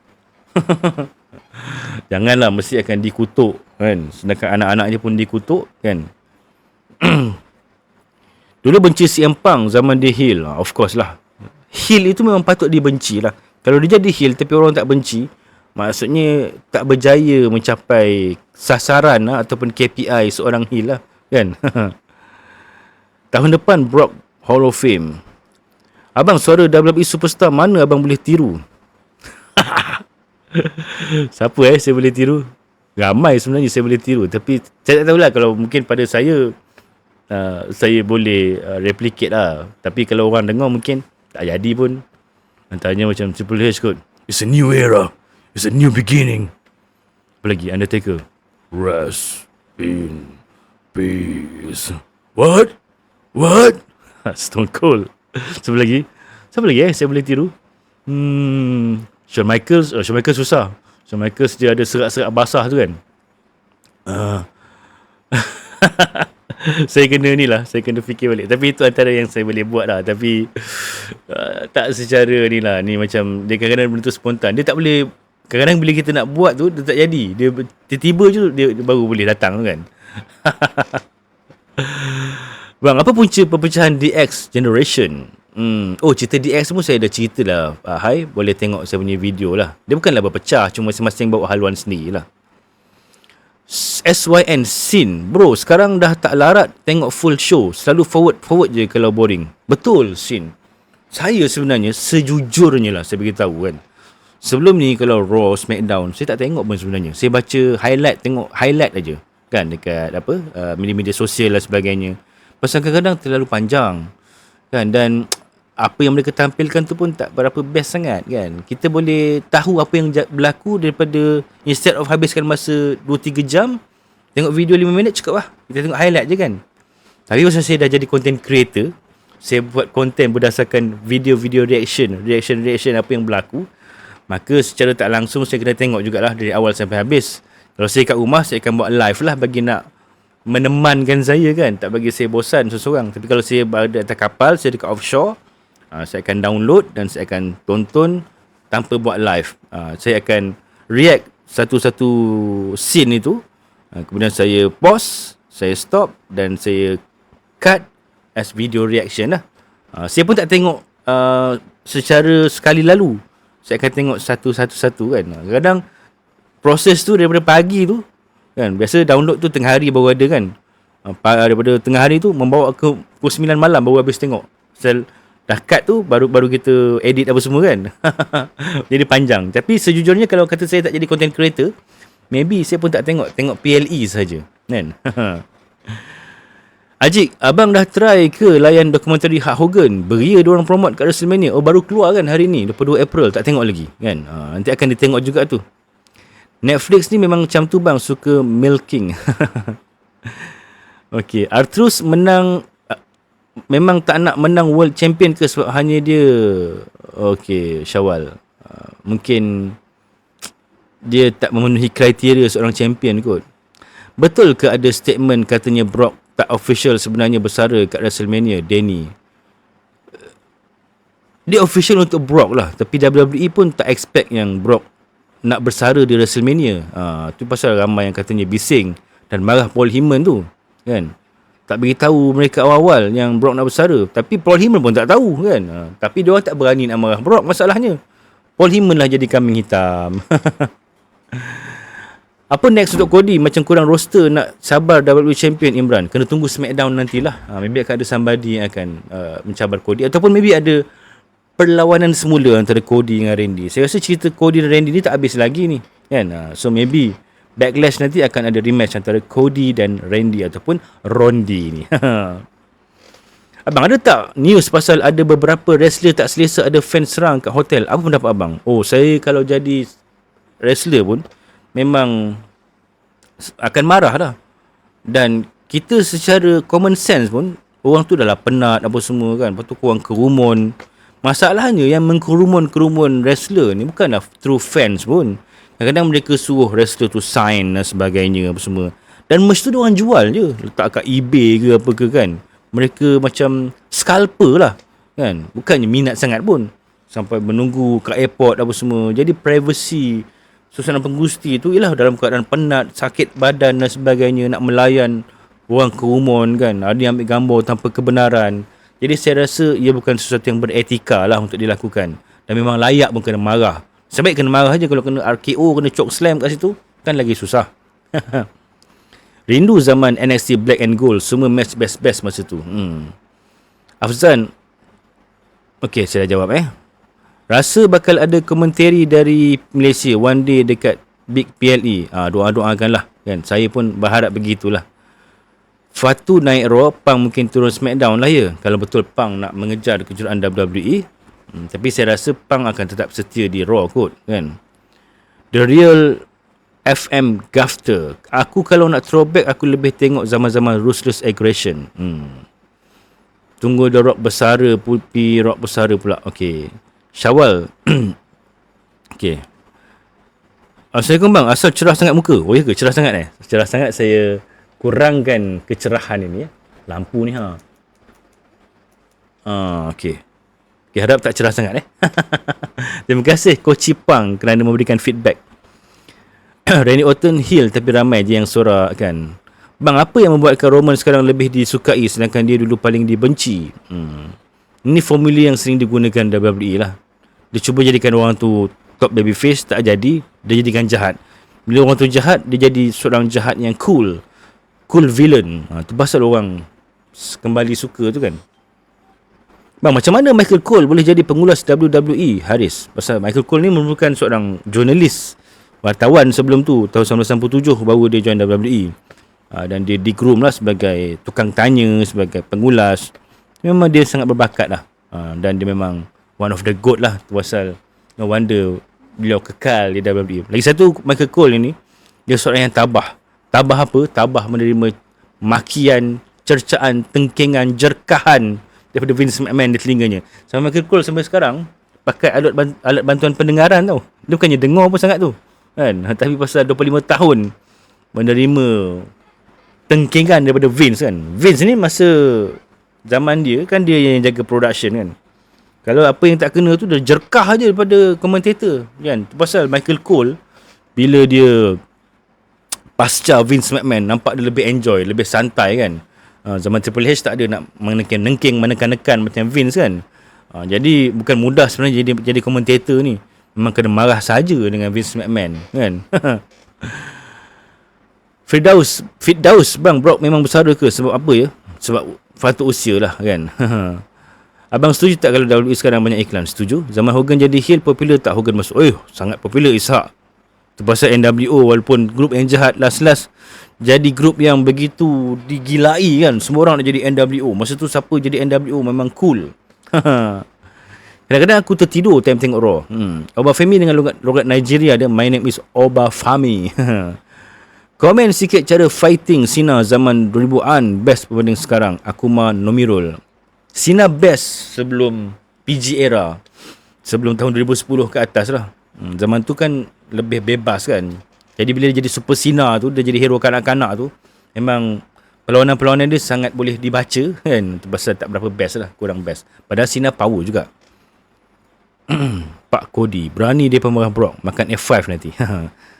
Janganlah, mesti akan dikutuk kan. Sedangkan anak-anaknya pun dikutuk kan. Dulu benci CM Punk zaman dia heel. Of course lah. Heel itu memang patut dibenci lah. Kalau dia jadi heel tapi orang tak benci, maksudnya tak berjaya mencapai sasaran lah, ataupun KPI seorang heel lah kan. Tahun depan Brock Hall of Fame. Abang, suara WWE Superstar mana abang boleh tiru? Siapa saya boleh tiru? Ramai sebenarnya saya boleh tiru. Tapi saya tak tahulah, kalau mungkin pada saya boleh replicate lah. Tapi kalau orang dengar mungkin tak jadi pun. Antaranya macam Triple H kot. It's a new era. It's a new beginning. Apa lagi? Undertaker. Rest in peace. What? Stone Cold. Siapa lagi saya boleh tiru? Shawn Michaels. Shawn Michaels susah. Shawn Michaels dia ada serak-serak basah tu kan. Saya kena fikir balik. Tapi itu antara yang saya boleh buat lah. Tapi tak secara ni lah. Ni macam dia kadang-kadang benda tu spontan. Dia tak boleh. Kadang-kadang bila kita nak buat tu, dia tak jadi. Dia tiba-tiba je dia baru boleh datang tu kan. Bang, apa punca perpecahan DX Generation? Cerita DX pun saya dah cerita lah. Hai, boleh tengok saya punya video lah. Dia bukanlah berpecah, cuma masing-masing bawa haluan sendiri lah. SYN Sin, bro, sekarang dah tak larat tengok full show. Selalu forward je kalau boring. Betul, Sin. Saya sebenarnya sejujurnya lah saya beritahu kan. Sebelum ni kalau Raw, SmackDown, saya tak tengok pun sebenarnya. Saya baca highlight, tengok highlight aja kan dekat media-media sosial dan sebagainya. Pasal kadang-kadang terlalu panjang kan, dan apa yang mereka tampilkan tu pun tak berapa best sangat kan. Kita boleh tahu apa yang berlaku daripada instead of habiskan masa 2-3 jam tengok video 5 minit cukup lah. Kita tengok highlight je kan. Tapi pasal saya dah jadi content creator, saya buat content berdasarkan video-video reaction apa yang berlaku, maka secara tak langsung saya kena tengok jugalah dari awal sampai habis. Kalau saya kat rumah, saya akan buat live lah bagi nak menemankan saya kan, tak bagi saya bosan seseorang. Tapi kalau saya berada atas kapal, saya dekat offshore, saya akan download dan saya akan tonton tanpa buat live. Saya akan react satu-satu scene itu, kemudian saya pause, saya stop dan saya cut as video reaction lah. Saya pun tak tengok secara sekali lalu. Saya akan tengok satu-satu kan. Kadang proses tu daripada pagi tu kan, biasa download tu tengah hari baru ada kan. Daripada tengah hari tu membawa ke pukul 9 malam baru habis tengok. Pasal dah cut tu baru kita edit apa semua kan. Jadi panjang. Tapi sejujurnya kalau kata saya tak jadi content creator, maybe saya pun tak tengok PLE saja kan. Ajik, abang dah try ke layan dokumentari Hulk Hogan? Beria diorang promote kat WrestleMania. Oh, baru keluar kan hari ni, 22 April. Tak tengok lagi kan. Nanti akan ditengok juga tu. Netflix ni memang macam tu bang, suka milking. Okay, Artrus menang, memang tak nak menang world champion ke sebab hanya dia? Okay, Syawal, mungkin dia tak memenuhi kriteria seorang champion kot. Betul ke ada statement katanya Brock tak official sebenarnya bersara kat WrestleMania, Danny? Dia official untuk Brock lah, tapi WWE pun tak expect yang Brock nak bersara di WrestleMania. Tu pasal ramai yang katanya bising dan marah Paul Heyman tu kan. Tak beritahu mereka awal-awal yang Brock nak bersara, tapi Paul Heyman pun tak tahu kan. Tapi diorang tak berani nak marah Brock, masalahnya Paul Heyman lah jadi kambing hitam. Apa next untuk Cody? Macam kurang roster nak sabar WWE Champion Imran. Kena tunggu SmackDown nantilah. Maybe akan ada somebody yang akan mencabar Cody. Ataupun maybe ada perlawanan semula antara Cody dengan Randy. Saya rasa cerita Cody dan Randy ni tak habis lagi ni kan. So maybe Backlash nanti akan ada rematch antara Cody dan Randy ataupun Rondi ni. Abang, ada tak news pasal ada beberapa wrestler tak selesa ada fans serang kat hotel? Apa pendapat abang? Oh, saya kalau jadi wrestler pun memang akan marah dah. Dan kita secara common sense pun, orang tu dah lah penat apa semua kan. Lepas tu korang kerumun. Masalahnya yang mengkerumun-kerumun wrestler ni bukanlah true fans pun. Kadang-kadang mereka suruh wrestler tu sign dan sebagainya apa semua. Dan merch tu diorang jual je, letak kat eBay ke apa ke kan. Mereka macam scalper lah kan. Bukannya minat sangat pun, sampai menunggu kat airport apa semua. Jadi privacy susunan penggusti tu ialah dalam keadaan penat, sakit badan dan sebagainya, nak melayan orang kerumun kan. Ada yang ambil gambar tanpa kebenaran. Jadi saya rasa ia bukan sesuatu yang beretika lah untuk dilakukan. Dan memang layak pun kena marah. Sebaik kena marah je. Kalau kena RKO, kena choke slam kat situ, kan lagi susah. Rindu zaman NXT Black and Gold. Semua match best-best masa tu. Afzan, okay, saya dah jawab Rasa bakal ada komentari dari Malaysia one day dekat Big PLE. Doa-doakanlah kan. Saya pun berharap begitulah. Fatu naik Raw, Pang mungkin turun SmackDown lah ya. Kalau betul Pang nak mengejar kejuaraan WWE. Tapi saya rasa Pang akan tetap setia di Raw kot kan. The Real FM Gafter. Aku kalau nak throwback, aku lebih tengok zaman-zaman Ruthless Aggression. Tunggu The Rock bersara, Pulpi Rock bersara pula. Okay, Syawal. Okay, Assalamualaikum bang. Asal cerah sangat muka? Oh ya ke? Cerah sangat Cerah sangat. Saya kurangkan kecerahan ini lampu ni Okay. Okay, harap tak cerah sangat Terima kasih Coach Pang kerana memberikan feedback. Randy Orton heel tapi ramai je yang sorak kan. Bang, apa yang membuatkan Roman sekarang lebih disukai sedangkan dia dulu paling dibenci? Ini formula yang sering digunakan WWE lah. Dia cuba jadikan orang tu top babyface, tak jadi, dia jadikan jahat. Bila orang tu jahat, dia jadi seorang jahat yang cool villain. Tu pasal orang kembali suka tu kan. Bang, macam mana Michael Cole boleh jadi pengulas WWE, Haris? Pasal Michael Cole ni merupakan seorang jurnalis, wartawan sebelum tu. Tahun 1997 baru dia join WWE. Dan dia di-groom lah sebagai tukang tanya, sebagai pengulas. Memang dia sangat berbakat lah. Dan dia memang one of the GOAT lah. Tu pasal no wonder beliau kekal di WWE. Lagi satu, Michael Cole ni, dia seorang yang tabah. Tabah apa? Tabah menerima makian, cercaan, tengkingan, jerkahan daripada Vince McMahon di telinganya. Sampai Michael Cole sampai sekarang pakai alat bantuan pendengaran tau. Dia bukannya dengar pun sangat tu kan. Tapi pasal 25 tahun menerima tengkingan daripada Vince kan. Vince ni masa zaman dia kan, dia yang jaga production kan. Kalau apa yang tak kena tu, dia jerkah je daripada komentator kan. Pasal Michael Cole, bila dia pasca Vince McMahon, nampak dia lebih enjoy, lebih santai kan. Zaman Triple H tak ada nak menengking, menekan-nekan macam Vince kan. Jadi bukan mudah sebenarnya jadi komentator ni. Memang kena marah saja dengan Vince McMahon kan. Firdaus, bang, Brock memang bersara ke? Sebab apa ya? Sebab faktor usia lah kan. Abang setuju tak kalau WWE sekarang banyak iklan? Setuju. Zaman Hogan jadi heel, popular tak Hogan masuk? Sangat popular Ishak. Itu pasal NWO, walaupun grup yang jahat last jadi grup yang begitu digilai kan. Semua orang nak jadi NWO. Masa tu siapa jadi NWO memang cool. Kadang-kadang aku tertidur time tengok Raw. Obafemi dengan logat Nigeria dia, my name is Obafemi. Komen sikit cara fighting Cena zaman 2000-an best berbanding sekarang. Akuma Nomirul. Cena best sebelum PG era. Sebelum tahun 2010 ke atas lah. Zaman tu kan lebih bebas kan. Jadi bila dia jadi Super Cena tu, dia jadi hero kanak-kanak tu, memang perlawanan-perlawanan dia sangat boleh dibaca kan. Pasal tak berapa best lah, kurang best. Padahal Cena power juga. Pak Cody berani dia marah Brock, makan F5 nanti.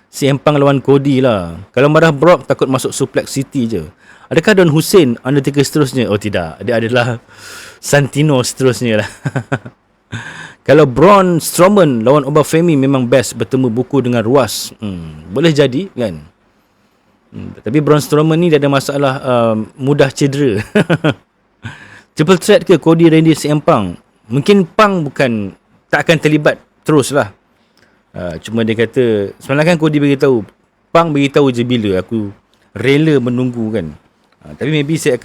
CM Punk lawan Cody lah. Kalau marah Brock takut masuk Suplex City je. Adakah Don Hussein Undertaker seterusnya? Oh tidak, dia adalah Santino seterusnya lah. Kalau Braun Strowman lawan Obafemi memang best bertemu buku dengan ruas. Boleh jadi kan. Tapi Braun Strowman ni dia ada masalah mudah cedera. Triple threat ke Cody, Randy, CM Punk? Mungkin Punk bukan tak akan terlibat terus lah. Cuma dia kata semalam kan Cody beritahu, Punk beritahu je bila, aku rela menunggu kan. Tapi maybe saya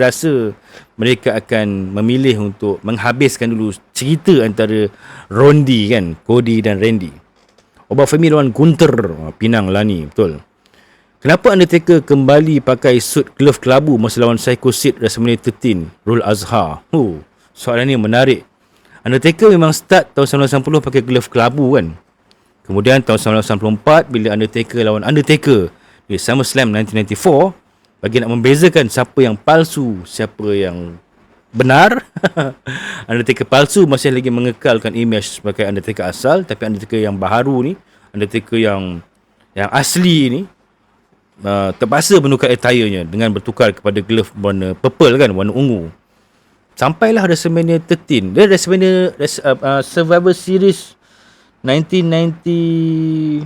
rasa mereka akan memilih untuk menghabiskan dulu cerita antara Rondi kan, Cody dan Randy. Obafemi lawan Gunther, Pinang Lani, betul. Kenapa Undertaker kembali pakai suit glove kelabu masa lawan Psycho Sid WrestleMania 13, Rule Azhar? Soalan ni menarik. Undertaker memang start tahun 1990 pakai glove kelabu kan. Kemudian tahun 1994 bila Undertaker lawan Undertaker di SummerSlam 1994, bagi nak membezakan siapa yang palsu, siapa yang benar, Undertaker palsu masih lagi mengekalkan imej sebagai Undertaker asal, tapi Undertaker yang baharu ni, Undertaker yang asli ni, terpaksa menukar attire-nya dengan bertukar kepada glove warna purple kan, warna ungu. Sampailah WrestleMania 13. Dia WrestleMania Survivor Series 1996.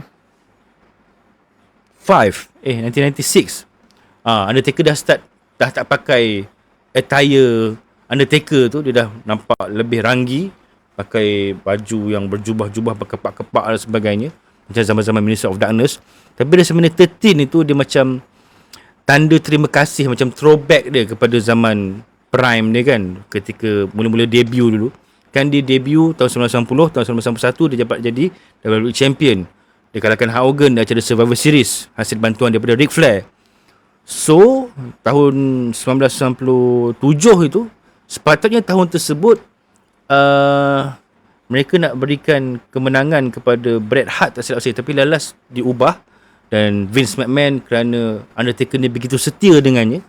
Undertaker dah start, dah tak pakai attire Undertaker tu. Dia dah nampak lebih ranggi, pakai baju yang berjubah-jubah, berkepak-kepak dan sebagainya, macam zaman-zaman Minister of Darkness. Tapi WrestleMania 13 itu dia macam tanda terima kasih, macam throwback dia kepada zaman prime dia kan, ketika mula-mula debut dulu. Kan dia debut tahun 1990, tahun 1991 dia dapat jadi WWE Champion. Dia kalahkan Hulk Hogan di acara Survivor Series hasil bantuan daripada Ric Flair. So, tahun 1997 itu, sepatutnya tahun tersebut mereka nak berikan kemenangan kepada Bret Hart, tak silap saya, tapi lalas diubah. Dan Vince McMahon, kerana Undertaker ni begitu setia dengannya,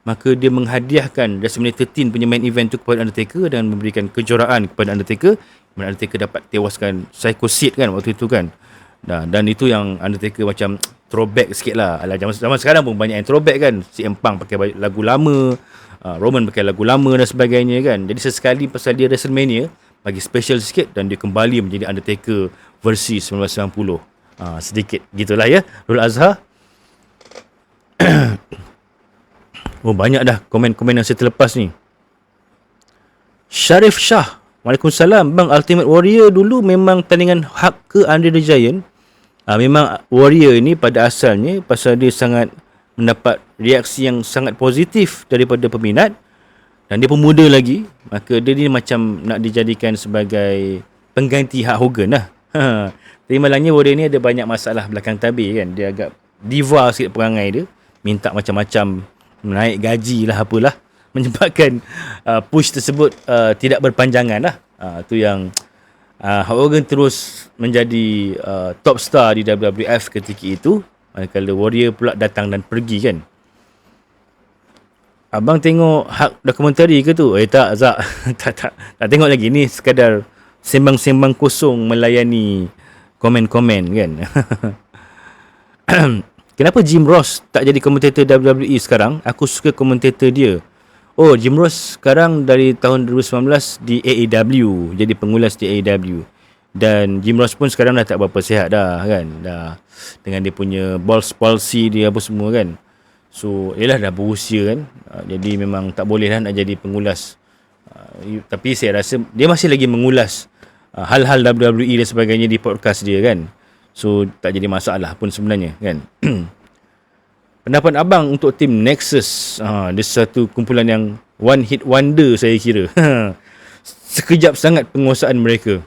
maka dia menghadiahkan WrestleMania 13 punya main event tu kepada Undertaker dan memberikan kejuaraan kepada Undertaker. Undertaker dapat tewaskan Psycho Sid kan waktu itu kan. Dan itu yang Undertaker macam throwback sikit lah. Alah, zaman sekarang pun banyak yang throwback kan. CM Punk pakai lagu lama, Roman pakai lagu lama dan sebagainya kan. Jadi sesekali pasal dia WrestleMania bagi special sikit dan dia kembali menjadi Undertaker versi 1990. Sedikit gitulah ya, Rul Azhar. Banyak dah komen-komen yang saya terlepas ni. Syarif Shah, Waalaikumsalam. Bang, Ultimate Warrior dulu memang tandingan hak ke Andre the Giant? Memang Warrior ni pada asalnya, pasal dia sangat mendapat reaksi yang sangat positif daripada peminat dan dia pemuda lagi, maka dia ni macam nak dijadikan sebagai pengganti Hulk Hogan lah. Tapi malangnya Warrior ni ada banyak masalah belakang tabir kan. Dia agak diva sikit perangai dia, minta macam-macam, naik gaji lah apalah, menyebabkan push tersebut tidak berpanjangan lah. Tu yang Hulk Hogan terus menjadi top star di WWF ketika itu, manakala Warrior pula datang dan pergi kan. Abang tengok Hulk dokumentari ke tu? Tak Zak. tak tengok lagi. Ni sekadar sembang-sembang kosong melayani komen-komen kan. Kenapa Jim Ross tak jadi komentator WWE sekarang? Aku suka komentator dia. Jim Ross sekarang dari tahun 2019 di AEW, jadi pengulas di AEW. Dan Jim Ross pun sekarang dah tak berapa sihat dah kan. Dah dengan dia punya balls palsy dia apa semua kan. So, yelah dah berusia kan. Jadi memang tak boleh lah nak jadi pengulas Tapi saya rasa dia masih lagi mengulas hal-hal WWE dan sebagainya di podcast dia kan. So tak jadi masalah pun sebenarnya kan. Pendapat abang untuk tim Nexus, dia satu kumpulan yang one hit wonder saya kira. Sekejap sangat penguasaan mereka.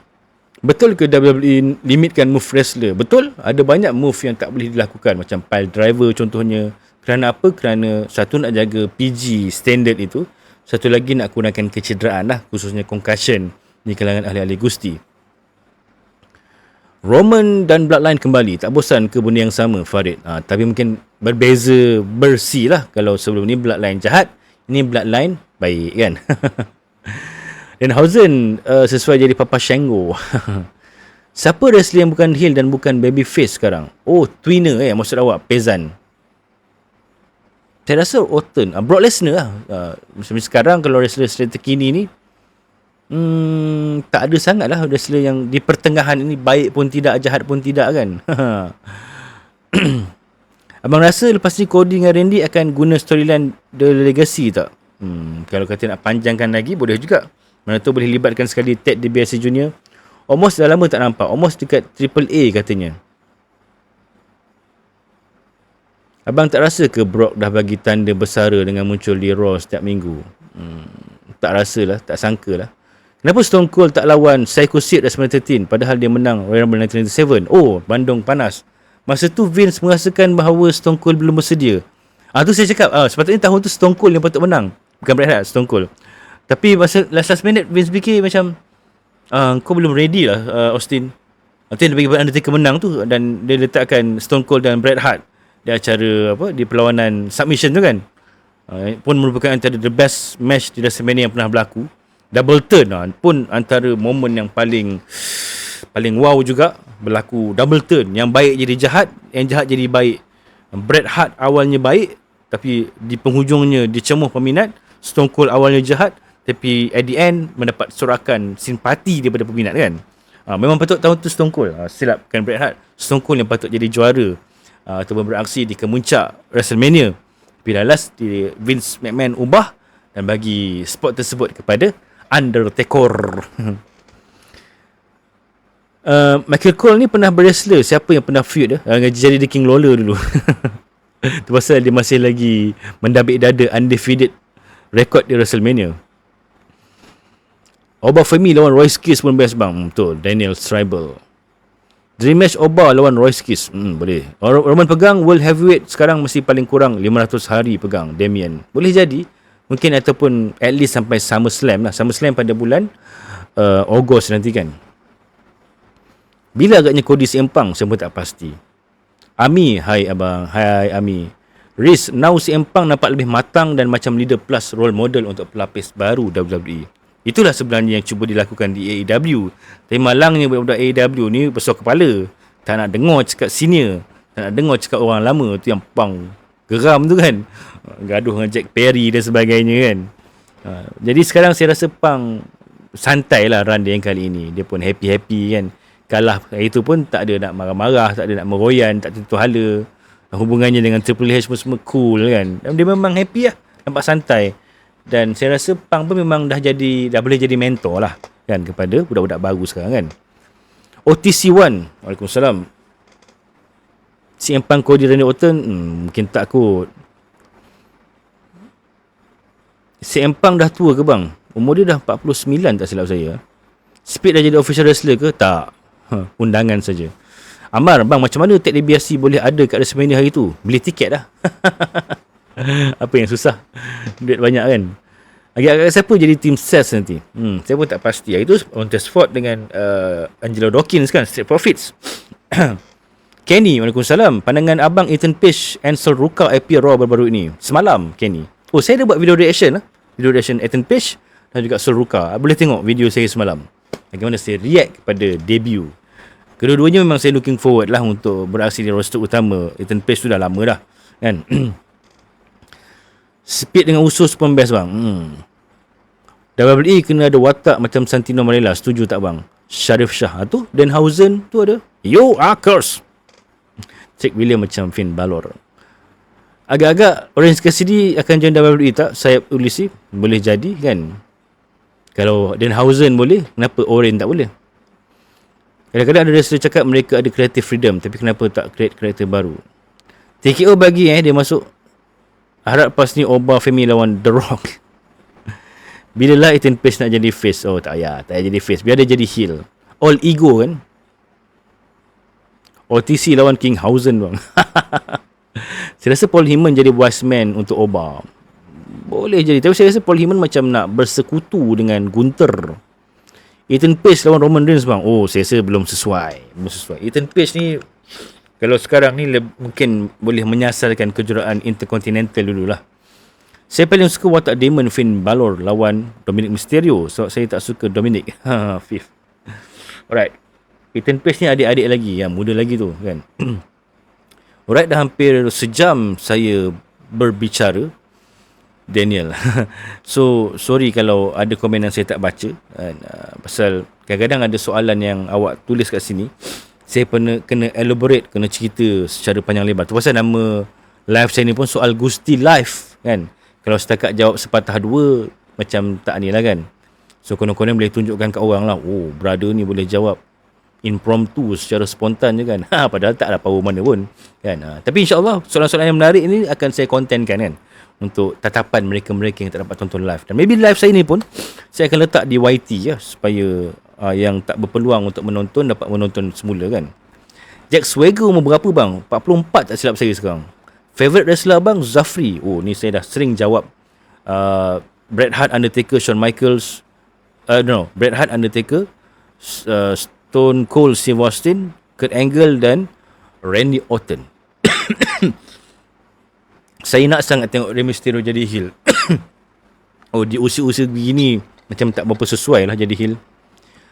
Betul ke WWE limitkan move wrestler? Betul, ada banyak move yang tak boleh dilakukan, macam pile driver contohnya. Kerana apa? Kerana satu nak jaga PG standard itu, satu lagi nak kurangkan kecederaan lah, khususnya concussion di kalangan ahli-ahli gusti. Roman dan Bloodline kembali, tak bosan ke benda yang sama Farid? Tapi mungkin berbeza bersih lah. Kalau sebelum ni Bloodline jahat, ini Bloodline baik kan. Dan Hausen sesuai jadi Papa Shango. Siapa wrestler yang bukan heel dan bukan babyface sekarang? Oh, twinner maksud awak, Pezan. Saya rasa Orton, Brock Lesnar lah. Macam sekarang kalau wrestler-wrestler terkini ni, tak ada sangat lah wrestler yang di pertengahan ini baik pun tidak, jahat pun tidak kan. Abang rasa lepas ni Cody dengan Randy akan guna storyline The Legacy tak? Kalau kata nak panjangkan lagi, boleh juga. Mana tu boleh libatkan sekali Ted DiBiase Jr. Omos dah lama tak nampak. Omos dekat AAA katanya. Abang tak rasa ke Brock dah bagi tanda bersara dengan muncul di Raw setiap minggu? Tak rasa lah, tak sangka lah. Kenapa Stone Cold tak lawan Psycho Sid WrestleMania 13 padahal dia menang Royal Rumble 1997? Oh, Bandung panas. Masa tu Vince merasakan bahawa Stone Cold belum bersedia. Tu saya cakap, sepatutnya tahun tu Stone Cold yang patut menang. Bukan Bret Hart, Stone Cold. Tapi masa last minute Vince fikir macam kau belum ready lah Austin. Nanti dia bagi Undertaker menang tu dan dia letakkan Stone Cold dan Bret Hart di acara di perlawanan submission tu kan. Pun merupakan antara the best match di WrestleMania yang pernah berlaku. Double turn pun antara momen yang paling wow juga berlaku. Double turn, yang baik jadi jahat, yang jahat jadi baik. Bret Hart awalnya baik tapi di penghujungnya dicemuh peminat. Stone Cold awalnya jahat tapi at the end mendapat sorakan simpati daripada peminat kan. Memang patut tahun tu Stone Cold, silap bukan Bret Hart. Stone Cold yang patut jadi juara ataupun beraksi di kemuncak WrestleMania. Tapi last Vince McMahon ubah dan bagi spot tersebut kepada Undertaker. Michael Cole ni pernah berwrestler. Siapa yang pernah feud jadi The King Lawler dulu. Tu pasal dia masih lagi mendabik dada undefeated rekod di WrestleMania. Oba Femi lawan Royce Kiss pun best bang. Betul, Daniel Stribel. Dream match Oba lawan Royce Kiss. Boleh. Roman pegang World Heavyweight sekarang masih paling kurang 500 hari pegang Damien. Boleh jadi. Mungkin ataupun at least sampai SummerSlam lah. SummerSlam pada bulan Ogos nanti kan. Bila agaknya Cody Sempang, saya pun tak pasti. Ami, hai abang. Hai Ami. Riz, now Sempang nampak lebih matang dan macam leader plus role model untuk pelapis baru WWE. Itulah sebenarnya yang cuba dilakukan di AEW. Tapi malangnya budak-budak AEW ni besar kepala. Tak nak dengar cakap senior. Tak nak dengar cakap orang lama. Tu yang pang geram tu kan. Gaduh dengan Jack Perry dan sebagainya kan. Jadi sekarang saya rasa Pang santai lah run dia yang kali ini. Dia pun happy-happy kan. Kalah itu pun tak ada nak marah-marah, tak ada nak meroyan, tak tentu hala. Hubungannya dengan Triple H pun semua cool kan. Dan dia memang happy lah. Nampak santai. Dan saya rasa Pang pun memang dah boleh jadi mentor lah kan kepada budak-budak baru sekarang kan. OTC1, Waalaikumsalam. CM Punk, Cody, Randy Orton, mungkin tak kot. CM Punk dah tua ke bang? Umur dia dah 49 tak silap saya. Speed dah jadi official wrestler ke? Tak. Undangan saja. Amar, bang macam mana Ted DiBiase boleh ada kat WrestleMania hari tu? Beli tiket dah. Apa yang susah? Duit banyak kan? Agak-agak siapa jadi team sales nanti? Saya pun tak pasti. Itu Montez Ford dengan Angelo Dawkins kan? Street Profits. Kenny, Waalaikumsalam. Pandangan abang Ethan Page and Sol Ruka IP Raw baru-baru ini. Semalam, Kenny. Oh, saya ada buat video reaction lah. Video reaction Ethan Page dan juga Sol Ruka. Boleh tengok video saya semalam. Bagaimana saya react kepada debut. Kedua-duanya memang saya looking forward lah untuk beraksi di roster utama. Ethan Page tu dah lama dah. Kan? Speed dengan Usos pun best bang. WWE kena ada watak macam Santino Marella. Setuju tak bang? Sharif Shah tu. Danhausen tu ada. Yo, curse. Trick William macam Finn Balor. Agak-agak Orange Cassidy akan join WWE tak? Saya tulis boleh jadi kan. Kalau Danhausen boleh, kenapa Oren tak boleh? Kadang-kadang ada wrestler cakap mereka ada creative freedom, tapi kenapa tak create karakter baru? TKO bagi dia masuk. Harap pas ni Oba Femi lawan The Rock. Bila lah Ethan Page nak jadi face? Oh tak payah jadi face, biar dia jadi heel. All ego kan. OTC lawan King Hausen bang. Saya rasa Paul Heyman jadi wise man untuk Oba. Boleh jadi, tapi saya rasa Paul Heyman macam nak bersekutu dengan Gunther. Ethan Page lawan Roman Reigns bang. Oh, saya rasa belum sesuai. Ethan Page ni kalau sekarang ni mungkin boleh menyasarkan kejuaraan Intercontinental dululah. Saya paling suka watak Damon Finn Balor lawan Dominic Mysterio. So saya tak suka Dominic. Fifth. Alright. Ethan Page ni adik-adik lagi, yang muda lagi tu kan. Alright, dah hampir sejam saya berbicara, Daniel. So sorry kalau ada komen yang saya tak baca kan, pasal kadang-kadang ada soalan yang awak tulis kat sini, saya kena elaborate, kena cerita secara panjang lebar. Tu pasal nama live saya ni pun soal Gusti Live kan. Kalau setakat jawab sepatah dua, macam tak ni lah kan. So konon-konon boleh tunjukkan kat orang lah, oh brother ni boleh jawab impromptu secara spontan je kan. Padahal tak ada power mana pun kan. Tapi insyaAllah soalan-soalan yang menarik ni akan saya kontenkan kan, untuk tatapan mereka-mereka yang tak dapat tonton live. Dan maybe live saya ni pun saya akan letak di YT ya, supaya yang tak berpeluang untuk menonton dapat menonton semula kan. Jack Swagger umur berapa bang? 44 tak silap saya sekarang. Favorite wrestler bang? Zafri. Oh ni saya dah sering jawab. Bret Hart, Undertaker, Shawn Michaels. Bret Hart, Undertaker, Stone Cold Steve Austin, Kurt Angle dan Randy Orton. Saya nak sangat tengok Rey Mysterio jadi heel. Oh, di usia-usia begini macam tak berapa sesuai lah jadi heel.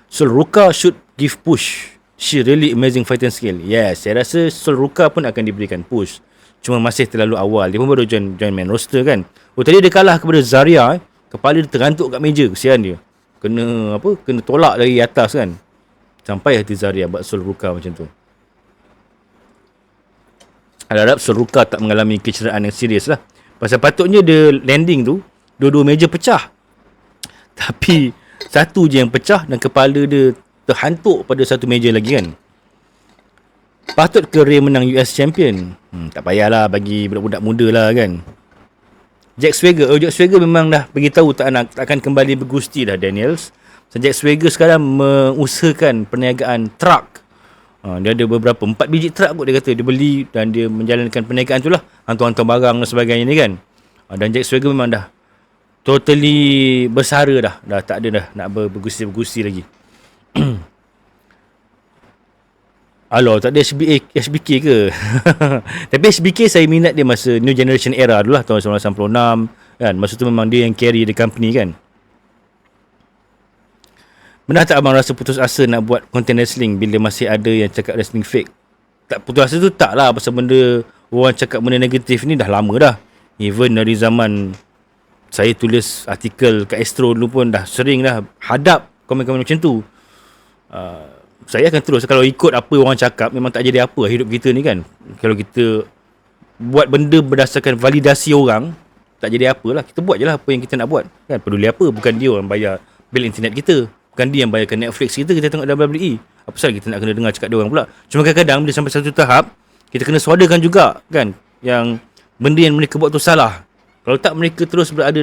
Sol Ruka should give push. She really amazing fighting skill. Yes, saya rasa Sol Ruka pun akan diberikan push. Cuma masih terlalu awal. Dia pun baru join main roster kan. Oh, tadi dia kalah kepada Zarya. Kepala dia terantuk kat meja. Kesian dia. Kena tolak dari atas kan. Sampai hati Zarya buat Sol Ruka macam tu. Harap Sol Ruka tak mengalami kecederaan yang serius lah. Pasal patutnya dia landing tu, dua-dua meja pecah. Tapi satu je yang pecah dan kepala dia terhantuk pada satu meja lagi kan. Patut ke Ray menang US Champion? Tak payahlah, bagi budak-budak muda lah kan. Jack Swagger memang dah beritahu tak akan kembali bergusti dah, Daniels. So, Jack Swagger sekarang mengusahakan perniagaan truck. Dia ada beberapa 4 biji truck kot dia kata dia beli, dan dia menjalankan perniagaan tu lah, hantar-hantar barang dan sebagainya ni kan. Dan Jack Swagger memang dah totally bersara dah tak ada dah nak bergusi lagi. Aloh, tak ada HBK ke? Tapi HBK saya minat dia masa New Generation era dulu lah, tahun 1996 kan. Masa tu memang dia yang carry the company kan. Pernah tak abang rasa putus asa nak buat content wrestling bila masih ada yang cakap wrestling fake? Tak, putus asa tu tak lah, pasal benda orang cakap benda negatif ni dah lama dah. Even dari zaman saya tulis artikel kat Astro dulu pun dah sering dah hadap komen-komen macam tu. Saya akan terus, kalau ikut apa orang cakap, memang tak jadi apa hidup kita ni kan. Kalau kita buat benda berdasarkan validasi orang, tak jadi apalah. Kita buat je lah apa yang kita nak buat kan. Peduli apa, bukan dia orang bayar bil internet kita, bukan dia yang bayarkan Netflix kita tengok WWE. Apa pasal kita nak kena dengar cakap dia orang pula. Cuma kadang-kadang bila sampai satu tahap, kita kena suadakan juga kan, yang benda yang mereka buat tu salah. Kalau tak, mereka terus berada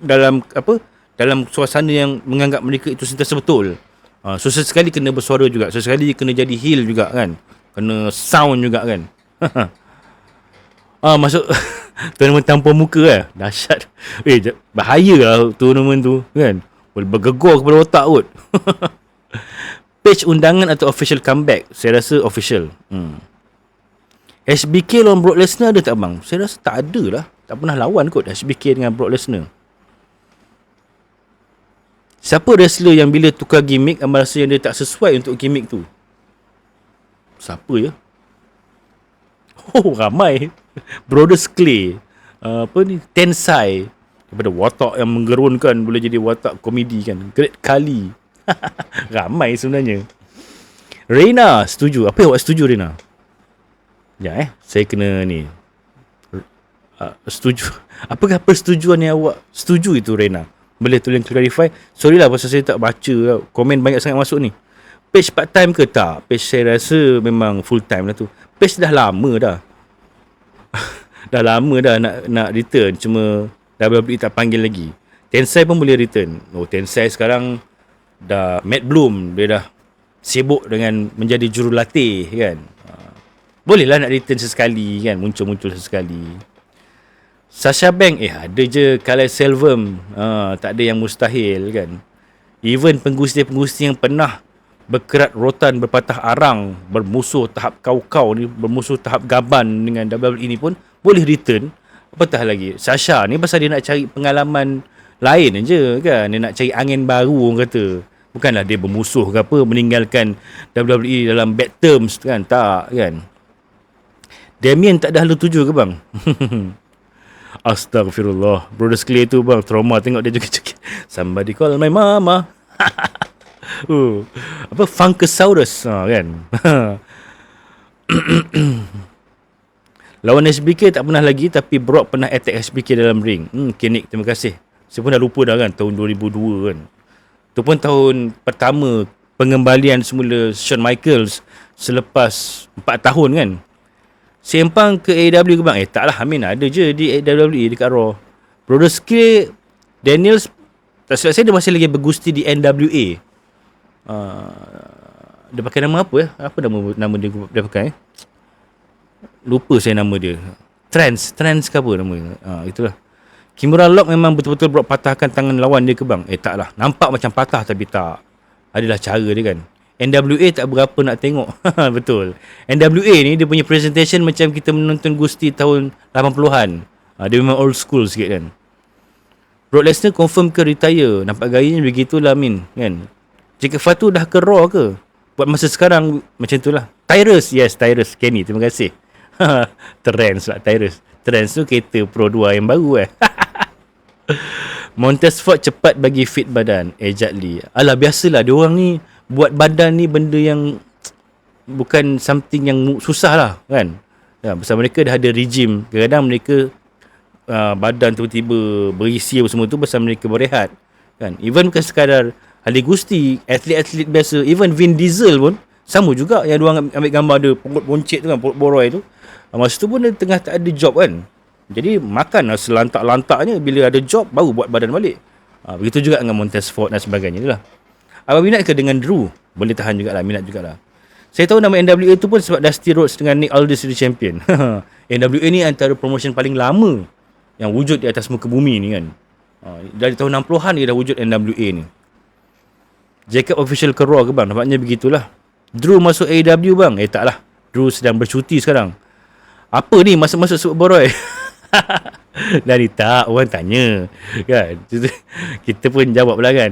dalam suasana yang menganggap mereka itu sentiasa betul. So sesekali kena bersuara juga, sesekali kena jadi heel juga kan, kena sound juga kan. Masuk tournament tanpa muka dahsyat. Bahaya lah tournament tu kan, boleh bergegor kepada otak kot. Page undangan atau official comeback? Saya rasa official. HBK lawan Brock Lesnar ada tak bang? Saya rasa tak ada lah. Tak pernah lawan kot HBK dengan Brock Lesnar. Siapa wrestler yang bila tukar gimmick abang rasa yang dia tak sesuai untuk gimmick tu? Siapa ya? Oh, ramai. Brodus Clay, Tensai, daripada watak yang menggerunkan boleh jadi watak komedi kan. Great Khali. Ramai sebenarnya. Reina setuju. Apa yang awak setuju, Reina? Ya saya kena ni setuju. Apakah persetujuan yang awak setuju itu, Reina? Boleh tolong clarify. Sorry lah pasal saya tak baca, komen banyak sangat masuk ni. Page part time ke tak? Page saya rasa memang full time lah tu. Page dah lama dah. Dah lama dah nak return, cuma WWE tak panggil lagi. Tensai pun boleh return. Tensai sekarang dah Matt Bloom, dia dah sibuk dengan menjadi jurulatih kan. Boleh lah nak return sesekali kan, muncul-muncul sesekali. Sasha Banks, ada je Kyle Selvum. Tak ada yang mustahil kan. Even pengusi-pengusi yang pernah berkerat rotan, berpatah arang, bermusuh tahap kau-kau ni, bermusuh tahap gaban dengan WWE ni pun boleh return. Apatah lagi Sasha ni pasal dia nak cari pengalaman lain je kan. Dia nak cari angin baru orang kata. Bukanlah dia bermusuh ke apa, meninggalkan WWE dalam bad terms kan. Tak kan. Damien tak ada halu tuju ke bang? Astagfirullah. Brodus Clay tu bang, trauma tengok dia joget-joget. Somebody call my mama. Apa Funkasaurus kan. Lawan SBK tak pernah lagi, tapi Brock pernah attack SBK dalam ring. Okay Nick, terima kasih. Saya pun dah lupa dah kan, tahun 2002 kan. Tu pun tahun pertama pengembalian semula Shawn Michaels selepas 4 tahun kan. Sempang ke AEW ke bang? Tak lah, Amin ada je di WWE dekat Raw. Brodus Clay, Daniels, tak silap saya dia masih lagi bergusti di NWA. Dia pakai nama apa Apa nama dia pakai lupa saya nama dia. Trans ke apa nama dia. Itulah. Kimura Lock memang betul-betul Brock patahkan tangan lawan dia ke bang? Tak lah. Nampak macam patah tapi tak. Adalah cara dia kan. NWA tak berapa nak tengok. Betul. NWA ni dia punya presentation macam kita menonton Gusti tahun 80-an. Dia memang old school sikit kan. Brock Lesnar confirm ke retire? Nampak gayanya begitulah Min kan. Jika Fatu dah ke Raw ke? Buat masa sekarang macam tu lah. Tyrus, yes Tyrus Kenny, terima kasih. Trends lah Tyrus. Trends tu kereta Pro 2 yang baru Montez Ford cepat bagi fit badan. Jet Li. Alah biasalah dia orang ni buat badan ni benda yang bukan something yang susah lah kan. Pasal mereka dah ada regime. Kadang-kadang mereka badan tiba-tiba berisi apa semua tu pasal mereka berehat kan. Even bukan sekadar ahli gusti, atlet-atlet biasa, even Vin Diesel pun sama juga yang diorang ambil gambar dia perut boncit tu kan, perut boroi tu. Masa tu pun dia tengah tak ada job kan. Jadi makan lah selantak-lantaknya, bila ada job baru buat badan balik. Begitu juga dengan Montez Ford dan sebagainya tu lah. Abang minat ke dengan Drew? Boleh tahan jugalah, minat jugalah. Saya tahu nama NWA tu pun sebab Dusty Rhodes dengan Nick Aldis jadi champion. NWA ni antara promotion paling lama yang wujud di atas muka bumi ni kan. Dari tahun 60-an dia dah wujud NWA ni. Jacob official ke Raw ke bang? Nampaknya begitulah. Drew masuk AEW bang? Taklah. Drew sedang bercuti sekarang. Apa ni masuk-masuk Super Boroi? Dari tak, orang tanya kan. Kita pun jawab lah kan.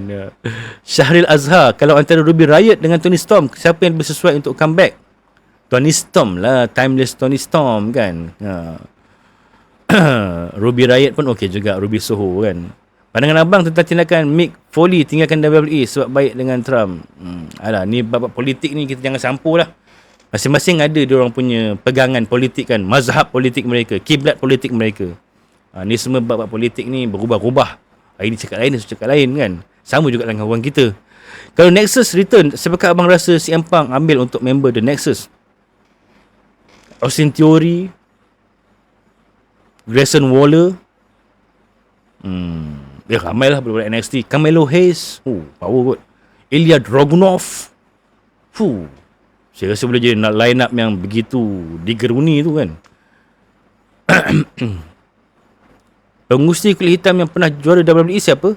Syahril Azhar, kalau antara Ruby Riott dengan Tony Storm, siapa yang lebih sesuai untuk comeback? Tony Storm lah, timeless Tony Storm kan. Ruby Riott pun okey juga, Ruby Soho kan. Pandangan abang tentang tindakan Mick Foley tinggalkan WWE sebab baik dengan Trump. Alah, ni bab politik ni kita jangan sampul lah. Masing-masing ada diorang punya pegangan politik kan, mazhab politik mereka, kiblat politik mereka. Ni semua bab politik ni berubah-ubah. Ini cakap lain, cakap lain kan. Sama juga dengan orang kita. Kalau Nexus return, siapakah abang rasa CM Punk ambil untuk member The Nexus? Austin Theory, Grayson Waller, ramai lah budak-budak NXT. Carmelo Hayes, power kot. Ilya Dragunov, saya rasa boleh jadi nak line up yang begitu digeruni tu kan. Pengusi kulit hitam yang pernah juara WWE siapa?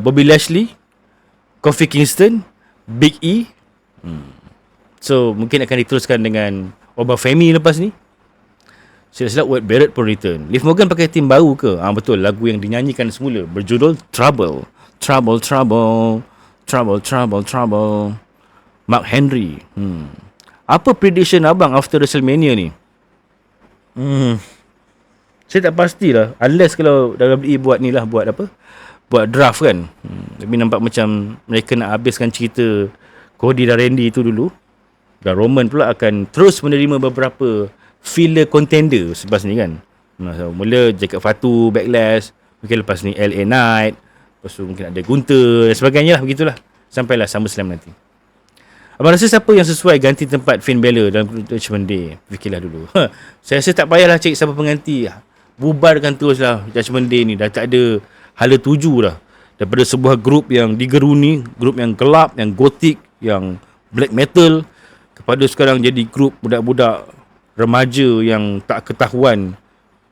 Bobby Lashley, Kofi Kingston, Big E. So mungkin akan diteruskan dengan Oba Femi lepas ni. Silap-silap Wade Barrett pun return. Liv Morgan pakai tim baru ke? Betul, lagu yang dinyanyikan semula berjudul Trouble. Trouble, Trouble, Trouble, Trouble, Trouble. Mark Henry. Apa prediction abang after WrestleMania ni? Saya tak pastilah. Unless kalau WWE buat ni lah, buat apa? Buat draft kan. Tapi nampak macam mereka nak habiskan cerita Cody dan Randy tu dulu. Dan Roman pula akan terus menerima beberapa filler contender selepas ni kan. Mula Jacob Fatu, Backlash. Mungkin lepas ni LA Knight. Lepas tu mungkin ada Gunther dan sebagainya lah, begitulah. Sampailah SummerSlam nanti. Abang rasa siapa yang sesuai ganti tempat Finn Balor dalam Judgment Day? Fikirlah dulu. Saya rasa tak payahlah cari siapa pengganti. Bubarkan teruslah Judgment Day ni. Dah tak ada hala tuju dah. Daripada sebuah grup yang digeruni, grup yang gelap, yang gotik, yang black metal, kepada sekarang jadi grup budak-budak remaja yang tak ketahuan.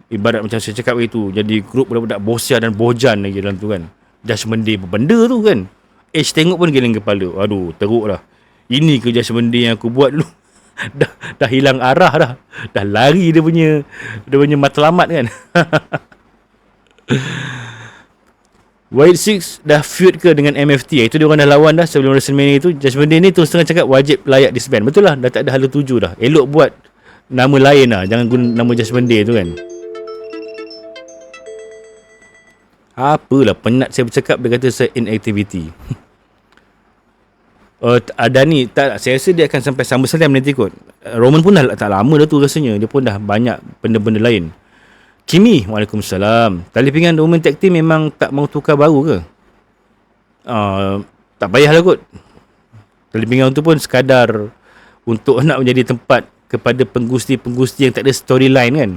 Ibarat macam saya cakap itu, jadi grup budak-budak bosia dan bojan lagi dalam tu kan. Judgment Day benda tu kan. Tengok pun geleng kepala. Aduh, teruk lah. Ini ke Judgment Day yang aku buat dulu. dah hilang arah dah. Dah lari dia punya matlamat kan. Wyatt Six dah feud ke dengan MFT? Itu dia orang dah lawan dah sebelum WrestleMania itu. Judgment Day ni terus terang cakap wajib layak disband. Betul lah, dah tak ada hala tuju dah. Elok buat nama lain lah. Jangan guna nama Judgment Day tu kan. Apalah, penat saya bercakap, dia kata saya inactivity. Ada ni tak, saya rasa dia akan sampai SummerSlam nanti kot. Roman pun dah tak lama dah tu rasanya. Dia pun dah banyak benda-benda lain. Kimi, waalaikumsalam. Tali pinggan Roman Tag Team memang tak mau tukar baru ke? Tak payahlah kot. Tali pinggan tu pun sekadar untuk nak menjadi tempat kepada penggusti-penggusti yang tak ada storyline kan.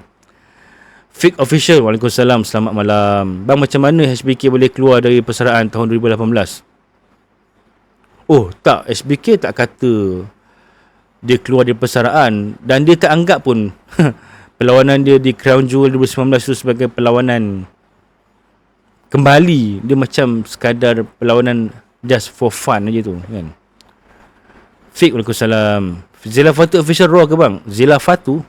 Fake Official, waalaikumsalam, selamat malam. Bang, macam mana HBK boleh keluar dari persaraan tahun 2018? Oh tak, SBK tak kata dia keluar dari persaraan, dan dia tak anggap pun perlawanan dia di Crown Jewel 2019 tu sebagai perlawanan kembali. Dia macam sekadar perlawanan just for fun aja tu kan. Fake, waalaikumsalam. Zila Fatu official Raw ke bang? Zila Fatu?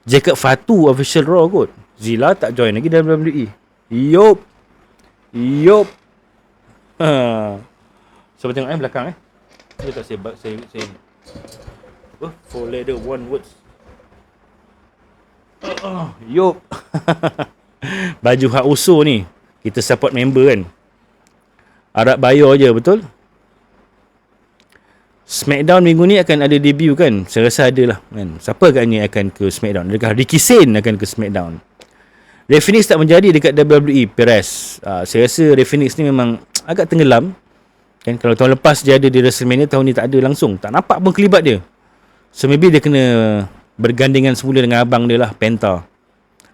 Jacob Fatu official Raw kot. Zila tak join lagi dalam WWE. Yup. Cuba tengok belakang Dia tak saya apa? 4 letter 1 words. Yup. Baju hak usul ni kita support member kan. Harap bayar je, betul? Smackdown minggu ni akan ada debut kan? Saya rasa ada lah kan. Siapa agaknya akan ke Smackdown? Adakah Ricky Sane akan ke Smackdown? Rey Fenix tak menjadi dekat WWE. Perez. Saya rasa Rey Fenix ni memang agak tenggelam kan. Kalau tahun lepas dia ada di WrestleMania, tahun ni tak ada langsung. Tak nampak pun kelibat dia. So maybe dia kena bergandingan semula dengan abang dia lah, Penta.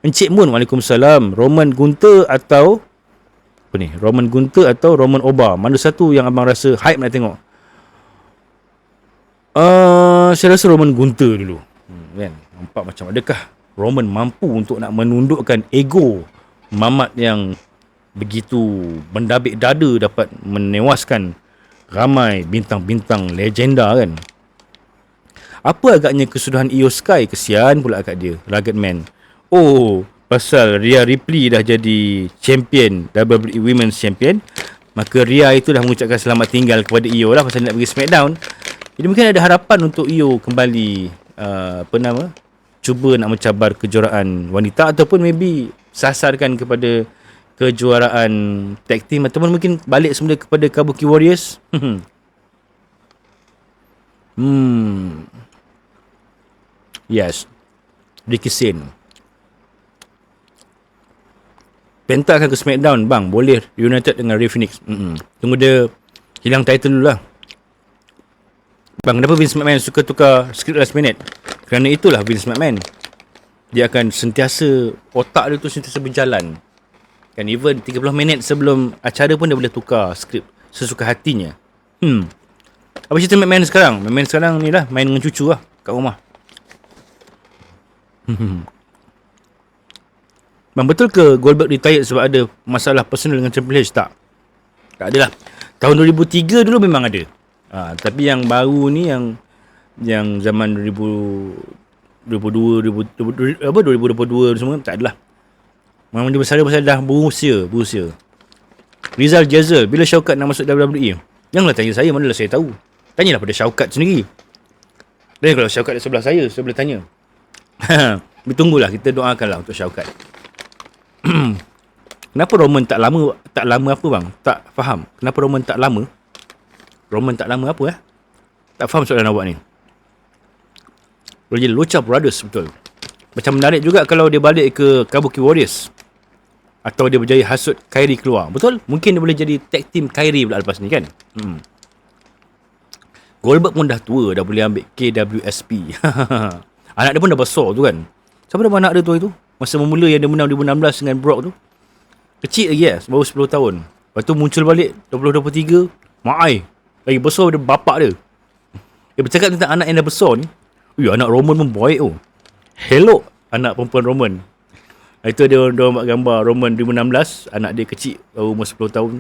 Encik Moon, waalaikumsalam. Roman Gunther atau apa ni? Roman Gunther atau Roman Oba? Mana satu yang abang rasa hype nak tengok? Saya rasa Roman Gunther dulu. Kan? Nampak macam adakah Roman mampu untuk nak menundukkan ego mamat yang begitu mendabik dada, dapat menewaskan ramai bintang-bintang legenda kan. Apa agaknya kesudahan Io Sky? Kesian pula kat dia, Rugged Man. Oh, pasal Rhea Ripley dah jadi champion, WWE Women's Champion, maka Rhea itu dah mengucapkan selamat tinggal kepada Io lah pasal nak pergi Smackdown. Jadi mungkin ada harapan untuk Io kembali cuba nak mencabar kejuaraan wanita, ataupun maybe sasarkan kepada kejuaraan tag team, ataupun mungkin balik semula kepada Kabuki Warriors. Yes, Ricky Sane. Penta akan ke Smackdown bang, boleh United dengan Rey Fenix. Tunggu dia hilang title dulu lah bang. Kenapa Vince McMahon suka tukar skrip last minute? Kerana itulah Vince McMahon, dia akan sentiasa, otak dia tu sentiasa berjalan kan. Even 30 minit sebelum acara pun dia boleh tukar skrip sesuka hatinya. Apa cerita McMahon sekarang? McMahon sekarang ni lah main dengan cucu lah kat rumah. Bang, betul ke Goldberg retired sebab ada masalah personal dengan Triple H? Tak adalah. Tahun 2003 dulu memang ada. Tapi yang baru ni, yang zaman 2022 semua tak adalah. Memang dia besar pasal dah berusia. Rizal Jazzel, bila Shaukat nak masuk WWE? Janganlah tanya saya, manalah saya tahu. Tanyalah pada Shaukat sendiri. Dan kalau Shaukat di sebelah saya boleh tanya. Tunggulah, kita doakanlah untuk Shaukat. Kenapa Roman tak lama apa bang? Tak faham. Kenapa Roman tak lama? Roman tak lama apa Tak faham soalan awak ni. Boleh jadi Lucha Brothers, betul. Macam menarik juga kalau dia balik ke Kabuki Warriors Atau dia berjaya hasut Kyrie keluar. Betul? Mungkin dia boleh jadi tag team Kyrie pula lepas ni kan. Goldberg pun dah tua, dah boleh ambil KWSP. Anak dia pun dah besar tu kan. Siapa nama anak dia tu itu? Masa memula yang dia menang 2016 dengan Brock tu. Kecil lagi baru 10 tahun. Lepas tu muncul balik 2023. Maai. Lagi besar daripada bapak dia. Dia bercakap tentang anak yang dah besar ni. Anak Roman pun baik tu. Hello anak perempuan Roman. Itu dia buat gambar Roman 2016. Anak dia kecil, baru umur 10 tahun.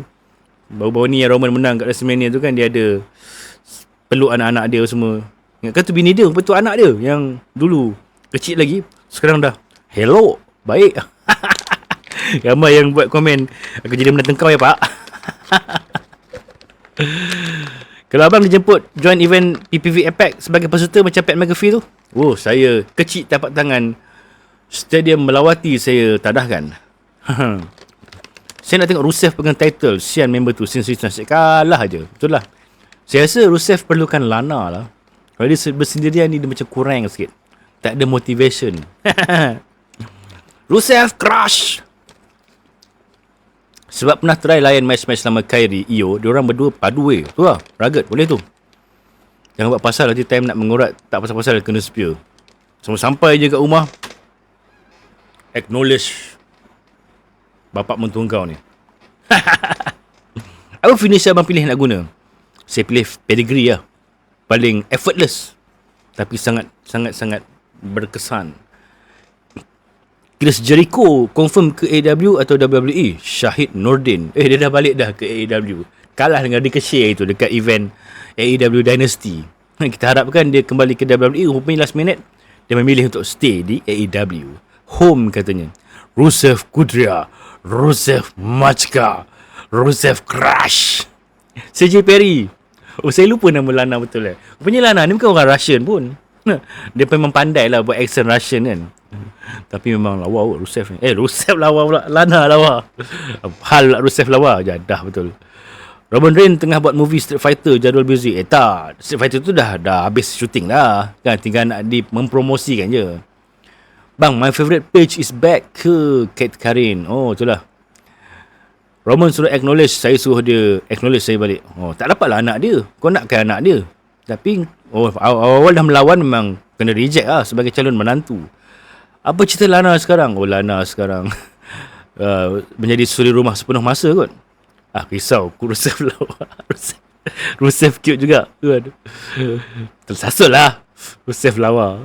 Baru-baru ni yang Roman menang kat WrestleMania tu kan, dia ada peluk anak-anak dia semua. Ingatkan tu bini dia, betul anak dia yang dulu kecil lagi, sekarang dah hello, baik. Gambar yang buat komen, aku jadi menantu kau ya pak. Kalau abang dijemput join event PPV Impact sebagai peserta macam Pat McAfee tu, saya kecil tapak tangan, stadium melawati saya tadahkan. Saya nak tengok Rusev pegang title, sian member tu since nasib kalah aja. Betul lah. Saya rasa Rusev perlukan Lana lah. Kalau dia bersendirian ni dia macam kurang sikit. Tak ada motivation. Rusev crush. Sebab pernah try layan match-match sama Kyrie, Io, diorang berdua padu tu lah. Rugged, boleh tu. Jangan buat pasal nanti time nak mengurat, tak pasal-pasal kena spear. Semua sampai je kat rumah, acknowledge bapak mentua kau ni. Apa finisher abang pilih nak guna? Saya pilih pedigree lah. Paling effortless, tapi sangat berkesan. Chris Jericho confirm ke AEW atau WWE? Shahid Nordin. Dia dah balik dah ke AEW. Kalah dengan Ricochet itu dekat event AEW Dynasty. Kita harapkan dia kembali ke WWE. Rupanya last minute dia memilih untuk stay di AEW. Home katanya. Rusev Kudria, Rusev Machka, Rusev Crush, CJ Perry. Saya lupa nama Lana betul lah. Rupanya Lana ni bukan orang Russian pun. Dia memang pandai lah buat accent Russian kan. Tapi memang lawa Rusev ni. Rusev lawa pula. Lana lawa. Hal Rusev lawa. Jadah betul. Roman Reigns tengah buat movie Street Fighter, jadual busy. Tak. Street Fighter tu dah habis syuting dah. Kan tinggal nak mempromosikan je. Bang, my favourite page is back ke Kate Karin. Itulah. Roman suruh acknowledge, saya suruh dia acknowledge saya balik. Tak dapatlah anak dia. Kau nakkan anak dia. Tapi awal dah melawan memang kena reject lah sebagai calon menantu. Apa cerita Lana sekarang? Lana sekarang menjadi suri rumah sepenuh masa kot. Risau. Rusev lawa. Rusev cute juga. Tersasul lah. Rusev lawa.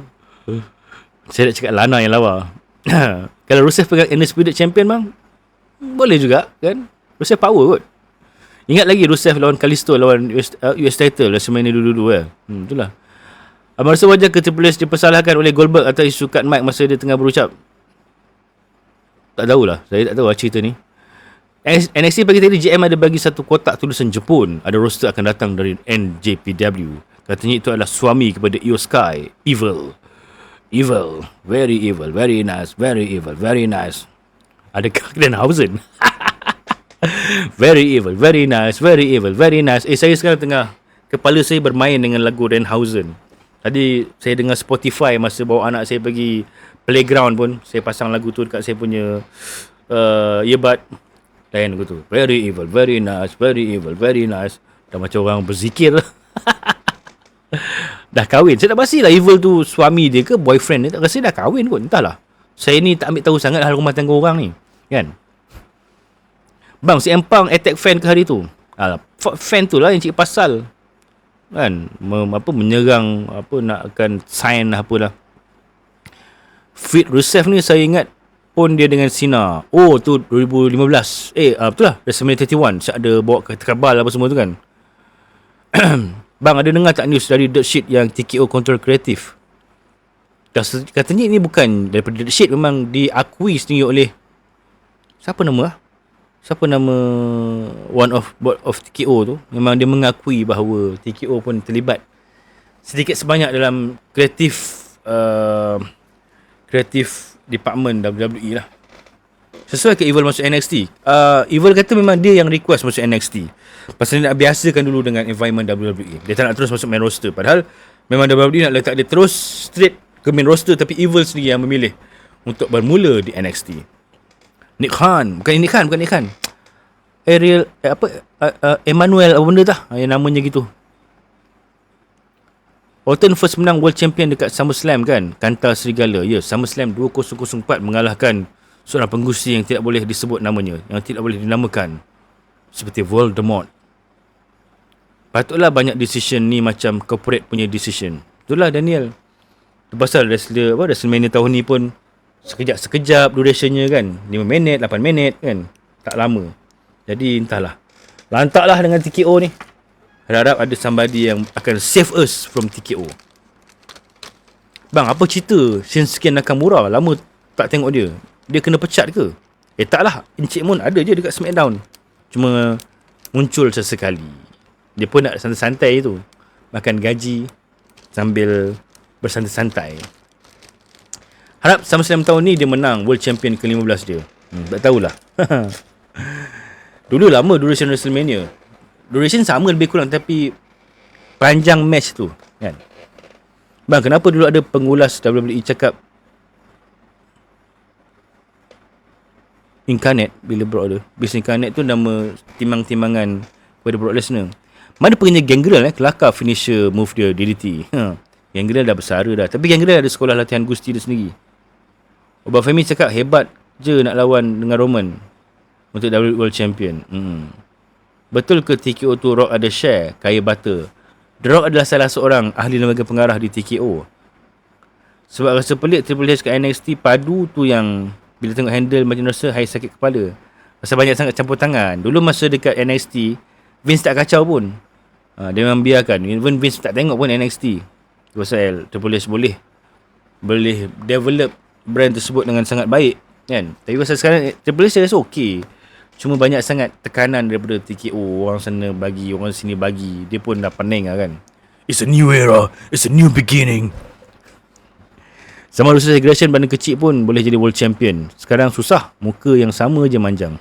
Saya nak cakap Lana yang lawa. Kalau Rusev pegang Undisputed Champion bang, boleh juga kan. Rusev power kot. Ingat lagi Rusev lawan Kalisto, lawan US title WrestleMania dulu-dulu kan. Itulah. Abang rasa wajar ke Triple H dipersalahkan oleh Goldberg atas isu cut mic masa dia tengah berucap? Tak tahulah. Saya tak tahu lah cerita ni. NXT pagi tadi GM ada bagi satu kotak tulisan Jepun. Ada roster akan datang dari NJPW. Katanya itu adalah suami kepada Io Sky. Evil. Very evil. Very nice. Very evil. Very nice. Adakah Denhausen? Very evil. Very nice. Very evil. Very nice. Saya sekarang tengah kepala saya bermain dengan lagu Denhausen. Tadi saya dengar Spotify masa bawa anak saya pergi playground pun. Saya pasang lagu tu dekat saya punya earbud. Lain lagu tu. Very evil. Very nice. Very evil. Very nice. Dah macam orang berzikir. Dah kahwin. Saya tak pasti lah evil tu suami dia ke boyfriend dia. Tak rasa dah kahwin kot. Entahlah. Saya ni tak ambil tahu sangat hal rumah tangga orang ni. Kan? Bang, si Empang attack fan ke hari tu? Fan tu lah yang cik pasal. Kan? Menyerang, nak akan sign apalah. Fit Rusev ni saya ingat pun dia dengan Cena. Tu 2015. Betul lah. WrestleMania 31. Siap ada bawa ke kabal apa semua tu kan. Bang, ada dengar tak news dari Dirt Sheet yang TKO control kreatif? Katanya ini bukan daripada Dirt Sheet, memang diakui sendiri oleh siapa nama one of TKO tu. Memang dia mengakui bahawa TKO pun terlibat sedikit sebanyak dalam kreatif department WWE lah. Sesuai ke Evil masuk NXT? Evil kata memang dia yang request masuk NXT. Pasal dia nak biasakan dulu dengan environment WWE. Dia tak nak terus masuk main roster. Padahal memang WWE nak letak dia terus straight ke main roster. Tapi Evil sendiri yang memilih untuk bermula di NXT. Nick Khan. Bukan Nick Khan. Ariel Emmanuel apa benda dah yang namanya gitu. Orton first menang World Champion dekat SummerSlam kan, Kanta Serigala. Ya, SummerSlam 2004 mengalahkan seorang penggusi yang tidak boleh disebut namanya, yang tidak boleh dinamakan, seperti Voldemort. Patutlah banyak decision ni macam corporate punya decision. Itulah Daniel. Tu pasal WrestleMania tahun ni pun sekejap-sekejap durationnya kan. 5 minit, 8 minit kan. Tak lama. Jadi entahlah. Lantaklah dengan TKO ni. Harap ada somebody yang akan save us from TKO. Bang, apa cerita Shinsuke Nakamura? Lama tak tengok dia. Dia kena pecat ke? Taklah. Encik Moon ada je dekat SmackDown. Cuma muncul sesekali. Dia pun nak santai-santai tu. Makan gaji sambil bersantai-santai. Harap SummerSlam tahun ni dia menang World Champion ke-15 dia. Tak tahulah. Dulu lama duration WrestleMania. Duration sama lebih kurang, tapi panjang match tu kan. Bang, kenapa dulu ada pengulas WWE cakap Incarnate bila Brock ada. Bis Incarnate tu nama timang-timangan kepada Brock Lesnar. Mana pengennya Gangrel kelakar finisher move dia DDT. Gangrel dah bersara dah. Tapi Gangrel ada sekolah latihan gusti dia sendiri. Obama Femi cakap hebat je nak lawan dengan Roman untuk WWE World Champion. Betul ke TKO tu Rock ada share kaya butter? The Rock adalah salah seorang ahli lembaga pengarah di TKO. Sebab rasa pelik Triple H kat NXT padu tu yang bila tengok handle macam rasa hai sakit kepala. Rasa banyak sangat campur tangan. Dulu masa dekat NXT Vince tak kacau pun. Dia memang biarkan. Even Vince tak tengok pun NXT. Pasal Triple H boleh develop brand tersebut dengan sangat baik kan. Tapi pasal sekarang Triple H saya rasa okey. Cuma banyak sangat tekanan daripada TKO. Orang sana bagi, orang sini bagi. Dia pun dah pening lah kan. It's a new era. It's a new beginning. Sama Rusev Aggression bandar kecil pun boleh jadi world champion. Sekarang susah. Muka yang sama je manjang.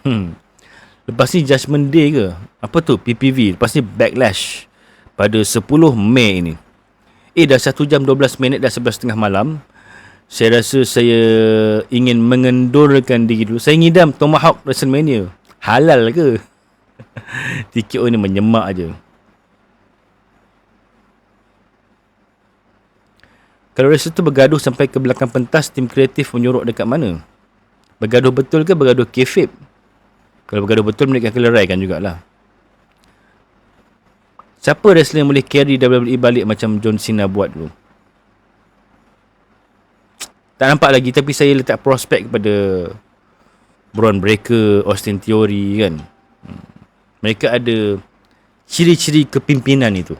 Lepas ni Judgment Day ke? Apa tu? PPV. Lepas ni Backlash. Pada 10 Mei ni. Dah 1 jam 12 minit dah 11.30 malam. Saya rasa saya ingin mengendurkan diri dulu. Saya ngidam Tomahawk WrestleMania. Halal ke? TKO ni menyemak je. Kalau wrestler tu bergaduh sampai ke belakang pentas, tim kreatif menyorok dekat mana? Bergaduh betul ke bergaduh kayfabe? Kalau bergaduh betul, mereka akan leraikan jugalah. Siapa wrestler yang boleh carry WWE balik macam John Cena buat dulu? Tak nampak lagi, tapi saya letak prospek kepada Braun Breaker, Austin Theory kan. Mereka ada ciri-ciri kepimpinan itu.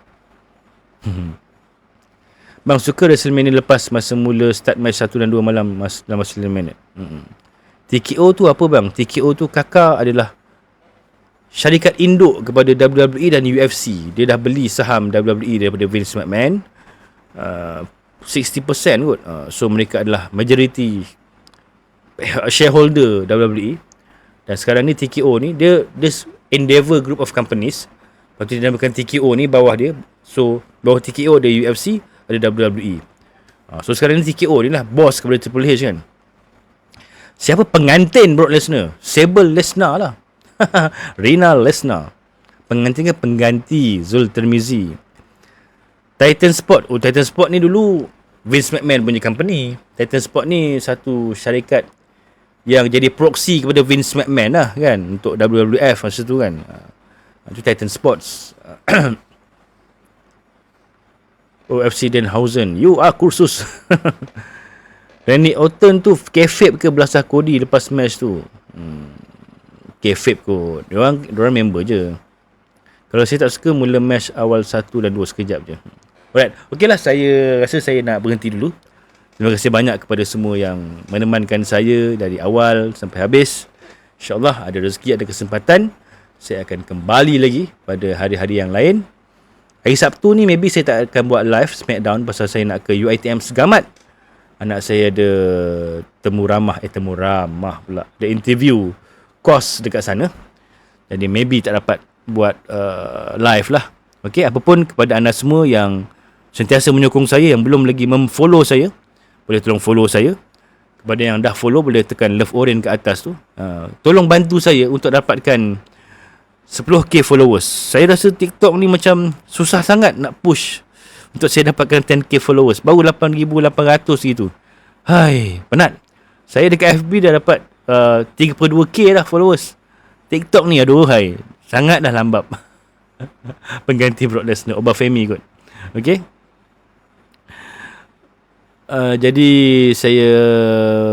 Bang, suka WrestleMania lepas masa mula start match 1 dan 2 malam dalam masa 5 minit. TKO tu apa bang? TKO tu kakak adalah syarikat induk kepada WWE dan UFC. Dia dah beli saham WWE daripada Vince McMahon. 60% kot. So mereka adalah majority shareholder WWE. Dan sekarang ni TKO ni dia Endeavour Group of Companies. Lepas tu dia namakan TKO ni bawah dia. So bawah TKO ada UFC, ada WWE. So sekarang ni TKO ni lah bos kepada Triple H kan. Siapa pengantin Brock Lesnar? Sable Lesnar lah. Rinal Lesnar. Pengantin ke pengganti Zul Tirmizi. Titan Sport. Titan Sport ni dulu Vince McMahon punya company. Titan Sport ni satu syarikat yang jadi proxy kepada Vince McMahon lah kan, untuk WWF masa tu kan. Itu Titan Sports. OFC Denhausen. You are kursus. Randy Orton tu kayfabe ke belasah Cody lepas match tu? Kayfabe kot. Diorang member je. Kalau saya tak suka, mula match awal 1 dan 2 sekejap je. Alright, okey lah, saya rasa saya nak berhenti dulu. Terima kasih banyak kepada semua yang menemankan saya dari awal sampai habis. InsyaAllah ada rezeki, ada kesempatan, saya akan kembali lagi pada hari-hari yang lain. Hari Sabtu ni maybe saya tak akan buat live Smackdown pasal saya nak ke UiTM Segamat. Anak saya ada temu ramah pula. Ada interview course dekat sana. Jadi maybe tak dapat buat live lah. Okey, apapun kepada anda semua yang sentiasa menyokong saya, yang belum lagi memfollow saya, boleh tolong follow saya. kepada yang dah follow, boleh tekan love orange ke atas tu. Tolong bantu saya untuk dapatkan 10k followers. Saya rasa TikTok ni macam susah sangat nak push untuk saya dapatkan 10k followers. Baru 8,800 gitu. Hai, penat. Saya dekat FB dah dapat 32k dah followers. TikTok ni aduh hai, sangat dah lambat. Pengganti Brock Lesnar, Obafemi kot. Okay. Jadi saya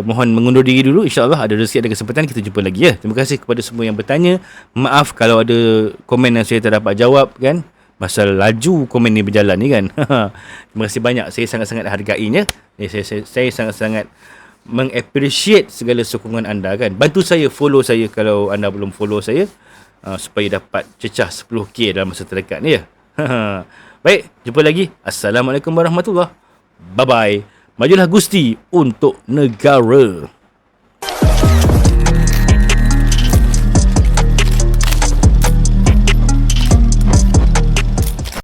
mohon mengundur diri dulu. InsyaAllah ada rezeki, ada kesempatan kita jumpa lagi ya. Terima kasih kepada semua yang bertanya. Maaf kalau ada komen yang saya tak dapat jawab kan, pasal laju komen ni berjalan ni kan. Terima kasih banyak. Saya sangat-sangat hargainya. Saya sangat-sangat mengappreciate segala sokongan anda kan. Bantu saya, follow saya kalau anda belum follow saya, supaya dapat cecah 10k dalam masa terdekat ni ya. Baik, jumpa lagi. Assalamualaikum warahmatullahi. Bye bye. Majulah Gusti untuk negara.